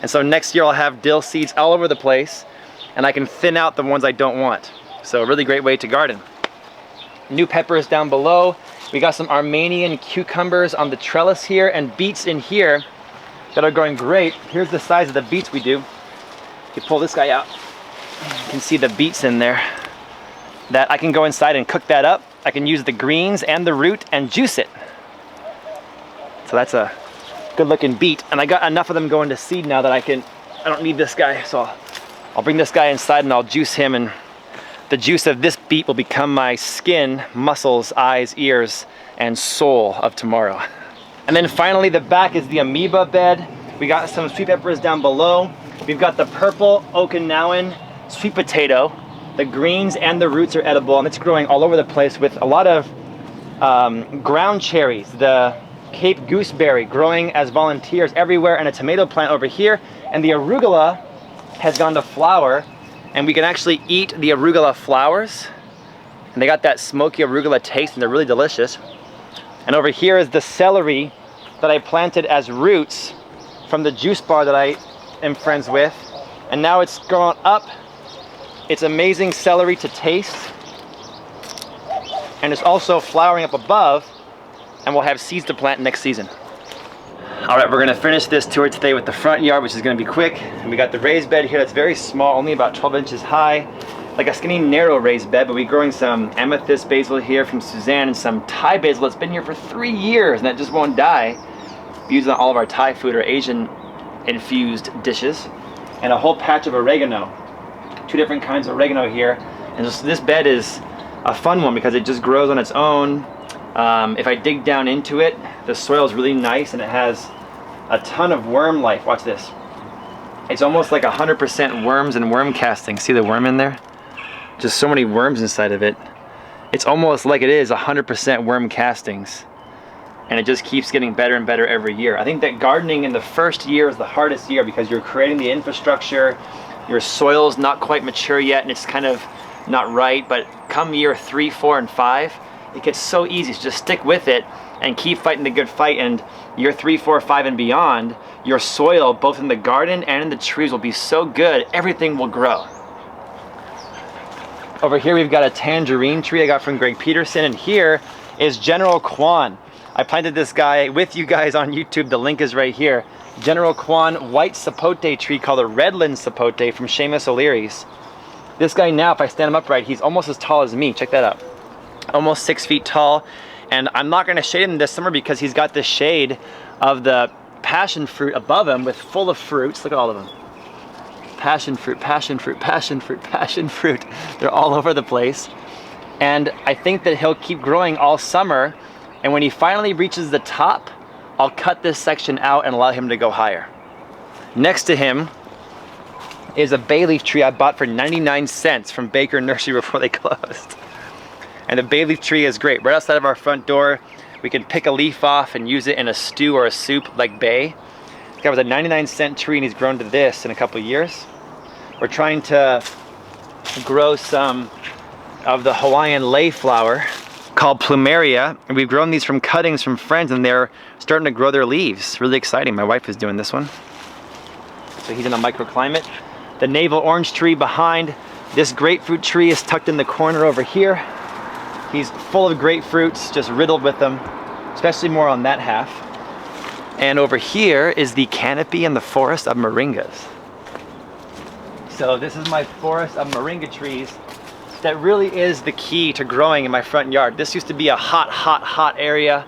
And so next year I'll have dill seeds all over the place, and I can thin out the ones I don't want. So a really great way to garden. New peppers down below. We got some Armenian cucumbers on the trellis here, and beets in here that are growing great. Here's the size of the beets we do. You pull this guy out, you can see the beets in there that I can go inside and cook that up. I can use the greens and the root and juice it. So that's a good looking beet, and I got enough of them going to seed now that I don't need this guy, so I'll bring this guy inside and I'll juice him, and the juice of this beet will become my skin, muscles, eyes, ears, and soul of tomorrow. And then finally the back is the amoeba bed. We got some sweet peppers down below. We've got the purple Okinawan sweet potato. The greens and the roots are edible, and it's growing all over the place with a lot of ground cherries. The Cape gooseberry growing as volunteers everywhere, and a tomato plant over here. And the arugula has gone to flower, and we can actually eat the arugula flowers. And they got that smoky arugula taste, and they're really delicious. And over here is the celery that I planted as roots from the juice bar that I am friends with. And now it's grown up. It's amazing celery to taste. And it's also flowering up above, and we'll have seeds to plant next season. All right, we're gonna finish this tour today with the front yard, which is gonna be quick. And we got the raised bed here that's very small, only about 12 inches high. Like a skinny, narrow raised bed, but we're growing some amethyst basil here from Suzanne and some Thai basil that's been here for 3 years, and that just won't die. We use it on all of our Thai food or Asian infused dishes. And a whole patch of oregano. 2 different kinds of oregano here. And this bed is a fun one because it just grows on its own. If I dig down into it, the soil is really nice, and it has a ton of worm life. Watch this. It's almost like 100% worms and worm castings. See the worm in there? Just so many worms inside of it. It's almost like it is 100% worm castings, and it just keeps getting better and better every year. I think that gardening in the first year is the hardest year because you're creating the infrastructure, your soil's not quite mature yet, and it's kind of not right, but come year 3, 4, and 5, it gets so easy. So just stick with it and keep fighting the good fight, and year 3, 4, 5, and beyond, your soil, both in the garden and in the trees, will be so good, everything will grow. Over here we've got a tangerine tree I got from Greg Peterson, and here is General Kwan. I planted this guy with you guys on YouTube. The link is right here. General Kwan white sapote tree called a redland sapote from Seamus O'Leary's. This guy now, if I stand him upright, he's almost as tall as me. Check that out. Almost 6 feet tall. And I'm not going to shade him this summer because he's got the shade of the passion fruit above him with full of fruits. Look at all of them. Passion fruit, passion fruit, passion fruit, passion fruit. They're all over the place. And I think that he'll keep growing all summer. And when he finally reaches the top, I'll cut this section out and allow him to go higher. Next to him is a bay leaf tree I bought for 99 cents from Baker Nursery before they closed. And the bay leaf tree is great. Right outside of our front door, we can pick a leaf off and use it in a stew or a soup like bay. This guy was a 99-cent tree and he's grown to this in a couple of years. We're trying to grow some of the Hawaiian layflower called plumeria, and we've grown these from cuttings from friends, and they're starting to grow their leaves. Really exciting. My wife is doing this one. So he's in a microclimate. The navel orange tree behind this grapefruit tree is tucked in the corner over here. He's full of grapefruits, just riddled with them, especially more on that half. And over here is the canopy and the forest of moringas. So this is my forest of moringa trees that really is the key to growing in my front yard. This used to be a hot area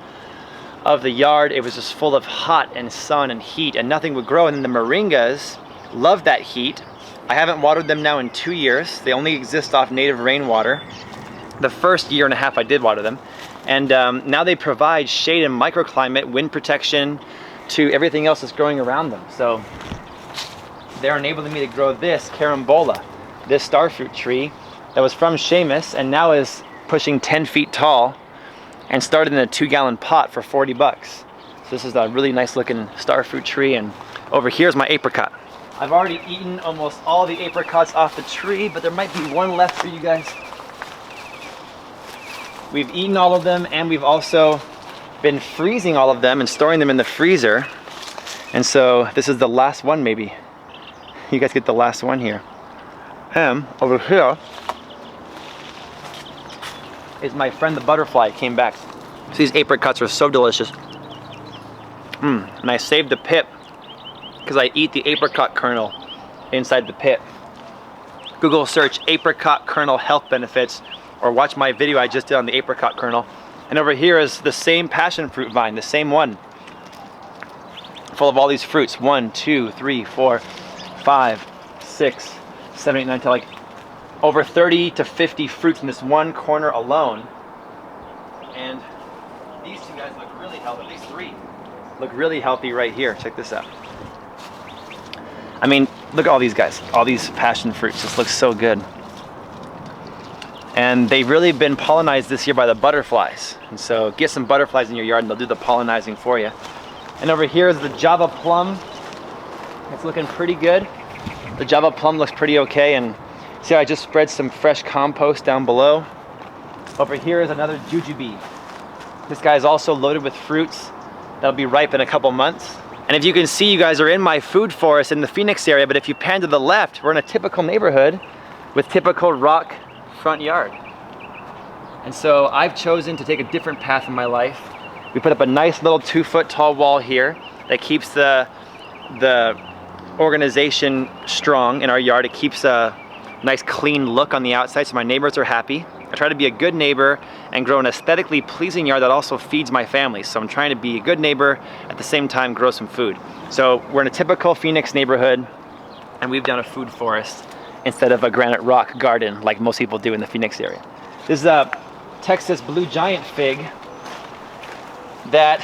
of the yard. It was just full of hot and sun and heat and nothing would grow. And then the moringas love that heat. I haven't watered them now in 2 years. They only exist off native rainwater. The first year and a half I did water them. And now they provide shade and microclimate, wind protection to everything else that's growing around them. So they're enabling me to grow this carambola, this starfruit tree that was from Seamus and now is pushing 10 feet tall and started in a 2-gallon pot for 40 bucks. So this is a really nice looking starfruit tree, and over here is my apricot. I've already eaten almost all the apricots off the tree, but there might be one left for you guys. We've eaten all of them, and we've also been freezing all of them and storing them in the freezer. And so this is the last one maybe. You guys get the last one here. And over here is my friend the butterfly. Came back. So these apricots are so delicious. And I saved the pip because I eat the apricot kernel inside the pit. Google search apricot kernel health benefits, or watch my video I just did on the apricot kernel. And over here is the same passion fruit vine, the same one, full of all these fruits. 1, 2, 3, 4, 5, 6, 7, 8, 9, 10, like over 30 to 50 fruits in this one corner alone. And these two guys look really healthy. These three look really healthy right here. Check this out. I mean, look at all these guys. All these passion fruits just look so good. And they've really been pollinized this year by the butterflies. And so get some butterflies in your yard and they'll do the pollinizing for you. And over here is the Java plum. It's looking pretty good. The Java plum looks pretty okay. And see how I just spread some fresh compost down below? Over here is another jujube. This guy is also loaded with fruits that'll be ripe in a couple months. And if you can see, you guys are in my food forest in the Phoenix area, but if you pan to the left, we're in a typical neighborhood with typical rock front yard. And so I've chosen to take a different path in my life. We put up a nice little 2-foot tall wall here that keeps the organization strong in our yard. It keeps a nice clean look on the outside so my neighbors are happy. I try to be a good neighbor and grow an aesthetically pleasing yard that also feeds my family. So I'm trying to be a good neighbor, at the same time grow some food. So we're in a typical Phoenix neighborhood and we've done a food forest instead of a granite rock garden like most people do in the Phoenix area. This is a Texas blue giant fig that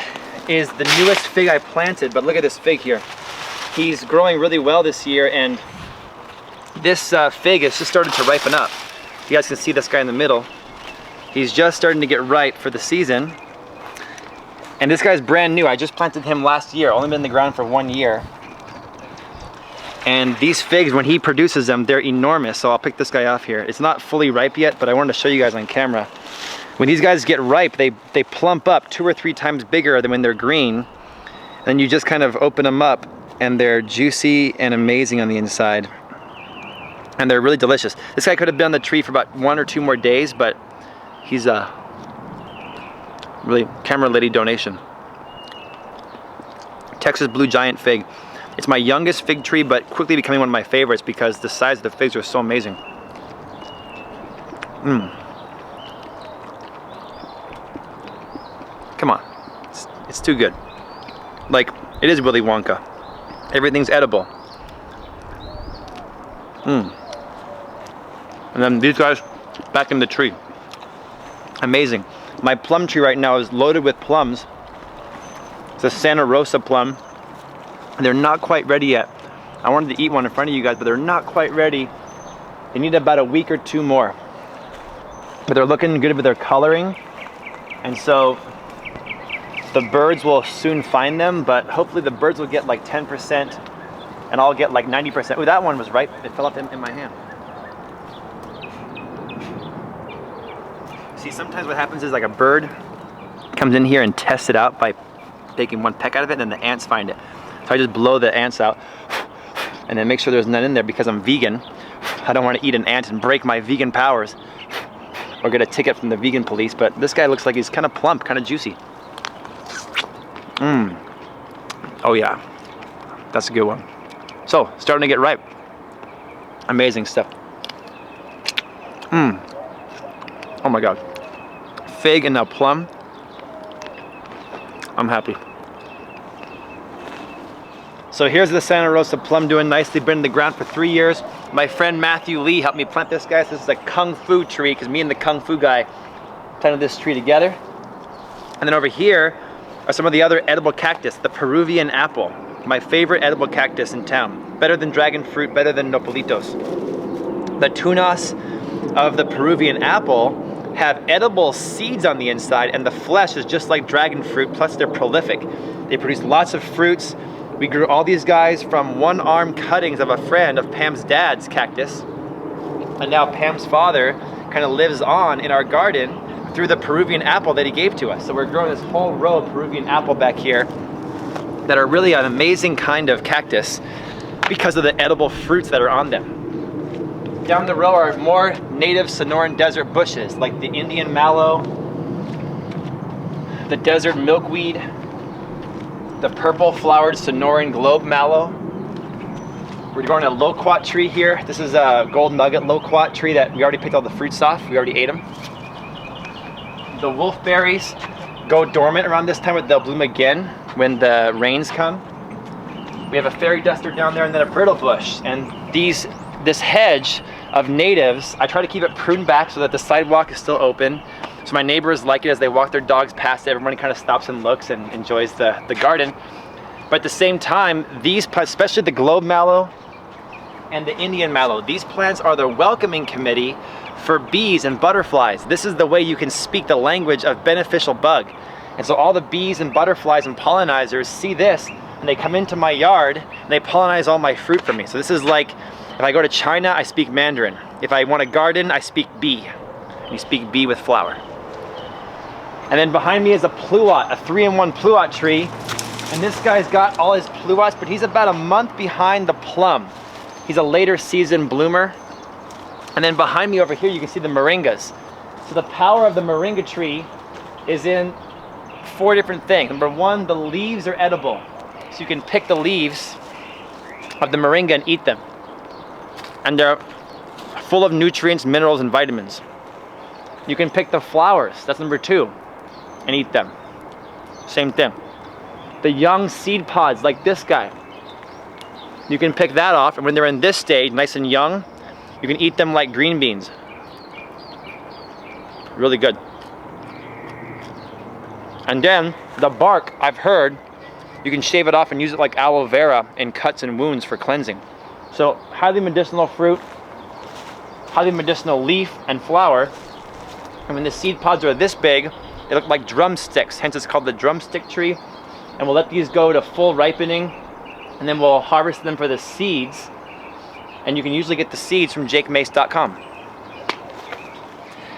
is the newest fig I planted, but look at this fig here. He's growing really well this year, and this fig has just started to ripen up. You guys can see this guy in the middle. He's just starting to get ripe for the season. And this guy's brand new. I just planted him last year, only been in the ground for 1 year. And these figs, when he produces them, they're enormous. So I'll pick this guy off here. It's not fully ripe yet, but I wanted to show you guys on camera. When these guys get ripe, they plump up 2 or 3 times bigger than when they're green. And you just kind of open them up and they're juicy and amazing on the inside. and they're really delicious. This guy could have been on the tree for about 1 or 2 more days, but he's a really camera lady donation. Texas Blue Giant fig. It's my youngest fig tree, but quickly becoming one of my favorites because the size of the figs are so amazing. Come on, it's too good. Like, it is Willy Wonka. Everything's edible. And then these guys back in the tree. Amazing. My plum tree right now is loaded with plums. It's a Santa Rosa plum. They're not quite ready yet. I wanted to eat one in front of you guys, but they're not quite ready. They need about a week or 2 more. But they're looking good with their coloring. And so the birds will soon find them, but hopefully the birds will get like 10% and I'll get like 90%. Oh, that one was ripe. It fell up in my hand. See, sometimes what happens is like a bird comes in here and tests it out by taking one peck out of it, and then the ants find it. So I just blow the ants out and then make sure there's none in there because I'm vegan. I don't want to eat an ant and break my vegan powers or get a ticket from the vegan police, but this guy looks like he's kind of plump, kind of juicy. Oh yeah, that's a good one. So, starting to get ripe. Amazing stuff. Oh my God. Fig and now plum. I'm happy. So here's the Santa Rosa plum doing nicely, been in the ground for 3 years. My friend Matthew Lee helped me plant this guy. So this is a Kung Fu tree, because me and the Kung Fu guy planted this tree together. And then over here are some of the other edible cactus, the Peruvian apple. My favorite edible cactus in town. Better than dragon fruit, better than nopalitos. The tunas of the Peruvian apple have edible seeds on the inside, and the flesh is just like dragon fruit, plus they're prolific. They produce lots of fruits. We grew all these guys from 1-arm cuttings of a friend of Pam's dad's cactus. And now Pam's father kind of lives on in our garden through the Peruvian apple that he gave to us. So we're growing this whole row of Peruvian apple back here that are really an amazing kind of cactus because of the edible fruits that are on them. Down the row are more native Sonoran desert bushes like the Indian mallow, the desert milkweed, the purple flowered Sonoran globe mallow. We're growing a loquat tree here. This is a gold nugget loquat tree that we already picked all the fruits off. We already ate them. The wolfberries go dormant around this time, but they'll bloom again when the rains come. We have a fairy duster down there and then a brittle bush. And this hedge of natives, I try to keep it pruned back so that the sidewalk is still open. So my neighbors like it as they walk their dogs past it. Everybody kind of stops and looks and enjoys the garden. But at the same time, these plants, especially the globe mallow and the Indian mallow, these plants are the welcoming committee for bees and butterflies. This is the way you can speak the language of beneficial bug. And so all the bees and butterflies and pollinizers see this and they come into my yard and they pollinize all my fruit for me. So this is like, if I go to China, I speak Mandarin. If I want a garden, I speak bee. You speak bee with flower. And then behind me is a pluot, a 3-in-1 pluot tree. And this guy's got all his pluots, but he's about a month behind the plum. He's a later season bloomer. And then behind me over here, you can see the moringas. So the power of the moringa tree is in 4 different things. Number 1, the leaves are edible. So you can pick the leaves of the moringa and eat them. And they're full of nutrients, minerals, and vitamins. You can pick the flowers, that's number 2, and eat them. Same thing. The young seed pods, like this guy, you can pick that off, and when they're in this stage, nice and young, you can eat them like green beans. Really good. And then the bark, I've heard, you can shave it off and use it like aloe vera in cuts and wounds for cleansing. So highly medicinal fruit, highly medicinal leaf and flower. And when the seed pods are this big, they look like drumsticks, hence it's called the drumstick tree. And we'll let these go to full ripening, and then we'll harvest them for the seeds. And you can usually get the seeds from jakemace.com.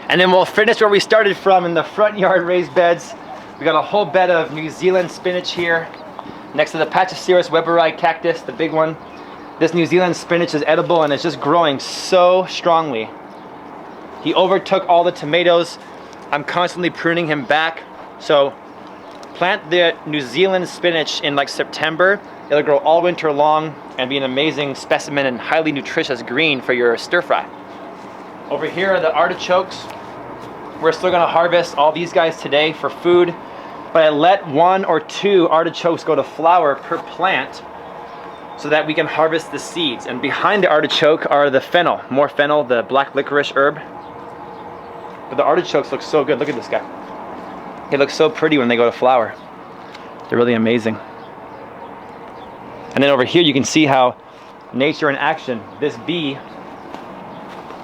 And then we'll finish where we started from in the front yard raised beds. We got a whole bed of New Zealand spinach here, next to the Pachyceros Weberi cactus, the big one. This New Zealand spinach is edible and it's just growing so strongly. He overtook all the tomatoes. I'm constantly pruning him back. So plant the New Zealand spinach in like September. It'll grow all winter long and be an amazing specimen and highly nutritious green for your stir fry. Over here are the artichokes. We're still gonna harvest all these guys today for food, but I let 1 or 2 artichokes go to flower per plant so that we can harvest the seeds. And behind the artichoke are the fennel, more fennel, the black licorice herb. But the artichokes look so good. Look at this guy. They look so pretty when they go to flower. They're really amazing. And then over here you can see how nature in action. This bee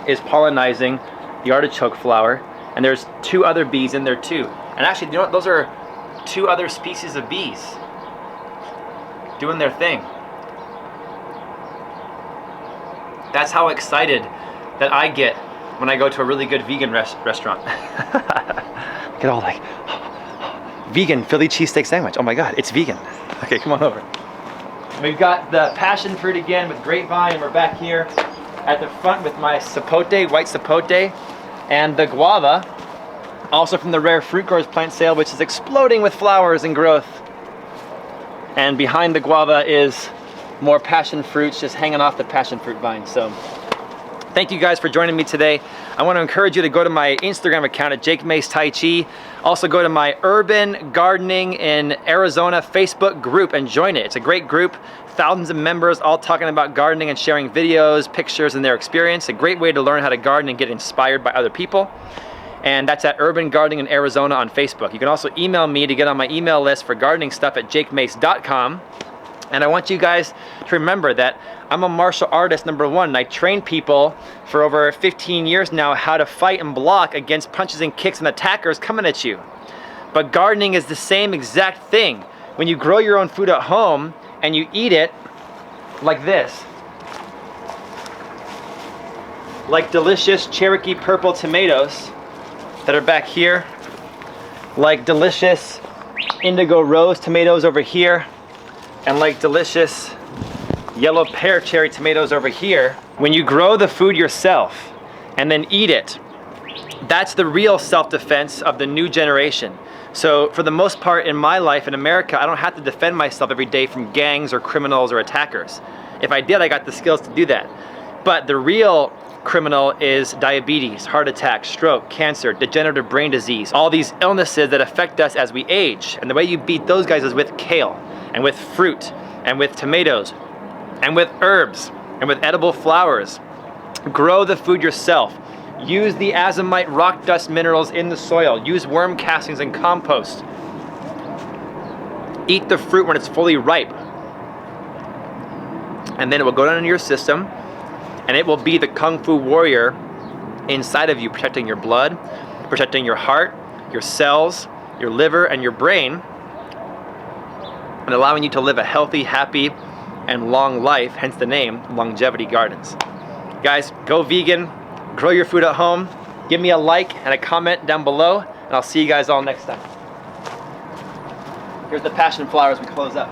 is pollinizing the artichoke flower, and there's 2 other bees in there too. And actually, you know what? Those are 2 other species of bees doing their thing. That's how excited that I get when I go to a really good vegan restaurant. Get all like, vegan Philly cheesesteak sandwich. Oh my God, it's vegan. Okay, come on over. We've got the passion fruit again with grapevine, and we're back here at the front with my sapote, white sapote, and the guava, also from the Rare Fruit Growers plant sale, which is exploding with flowers and growth. And behind the guava is more passion fruits just hanging off the passion fruit vine. So thank you guys for joining me today. I want to encourage you to go to my Instagram account at Jake Mace Tai Chi. Also go to my Urban Gardening in Arizona Facebook group and join it. It's a great group, thousands of members all talking about gardening and sharing videos, pictures, and their experience. A great way to learn how to garden and get inspired by other people. And that's at Urban Gardening in Arizona on Facebook. You can also email me to get on my email list for gardening stuff at jakemace.com. And I want you guys to remember that I'm a martial artist, number 1, and I train people for over 15 years now how to fight and block against punches and kicks and attackers coming at you. But gardening is the same exact thing. When you grow your own food at home and you eat it like this, like delicious Cherokee purple tomatoes that are back here, like delicious indigo rose tomatoes over here, and like delicious yellow pear cherry tomatoes over here. When you grow the food yourself and then eat it, that's the real self-defense of the new generation. So for the most part in my life in America, I don't have to defend myself every day from gangs or criminals or attackers. If I did, I got the skills to do that. But the real criminal is diabetes, heart attack, stroke, cancer, degenerative brain disease, all these illnesses that affect us as we age. And the way you beat those guys is with kale, and with fruit, and with tomatoes, and with herbs, and with edible flowers. Grow the food yourself. Use the azomite rock dust minerals in the soil. Use worm castings and compost. Eat the fruit when it's fully ripe. And then it will go down into your system, and it will be the Kung Fu warrior inside of you, protecting your blood, protecting your heart, your cells, your liver, and your brain, and allowing you to live a healthy, happy, and long life, hence the name, Longevity Gardens. Guys, go vegan, grow your food at home, give me a like and a comment down below, and I'll see you guys all next time. Here's the passion flower as we close up.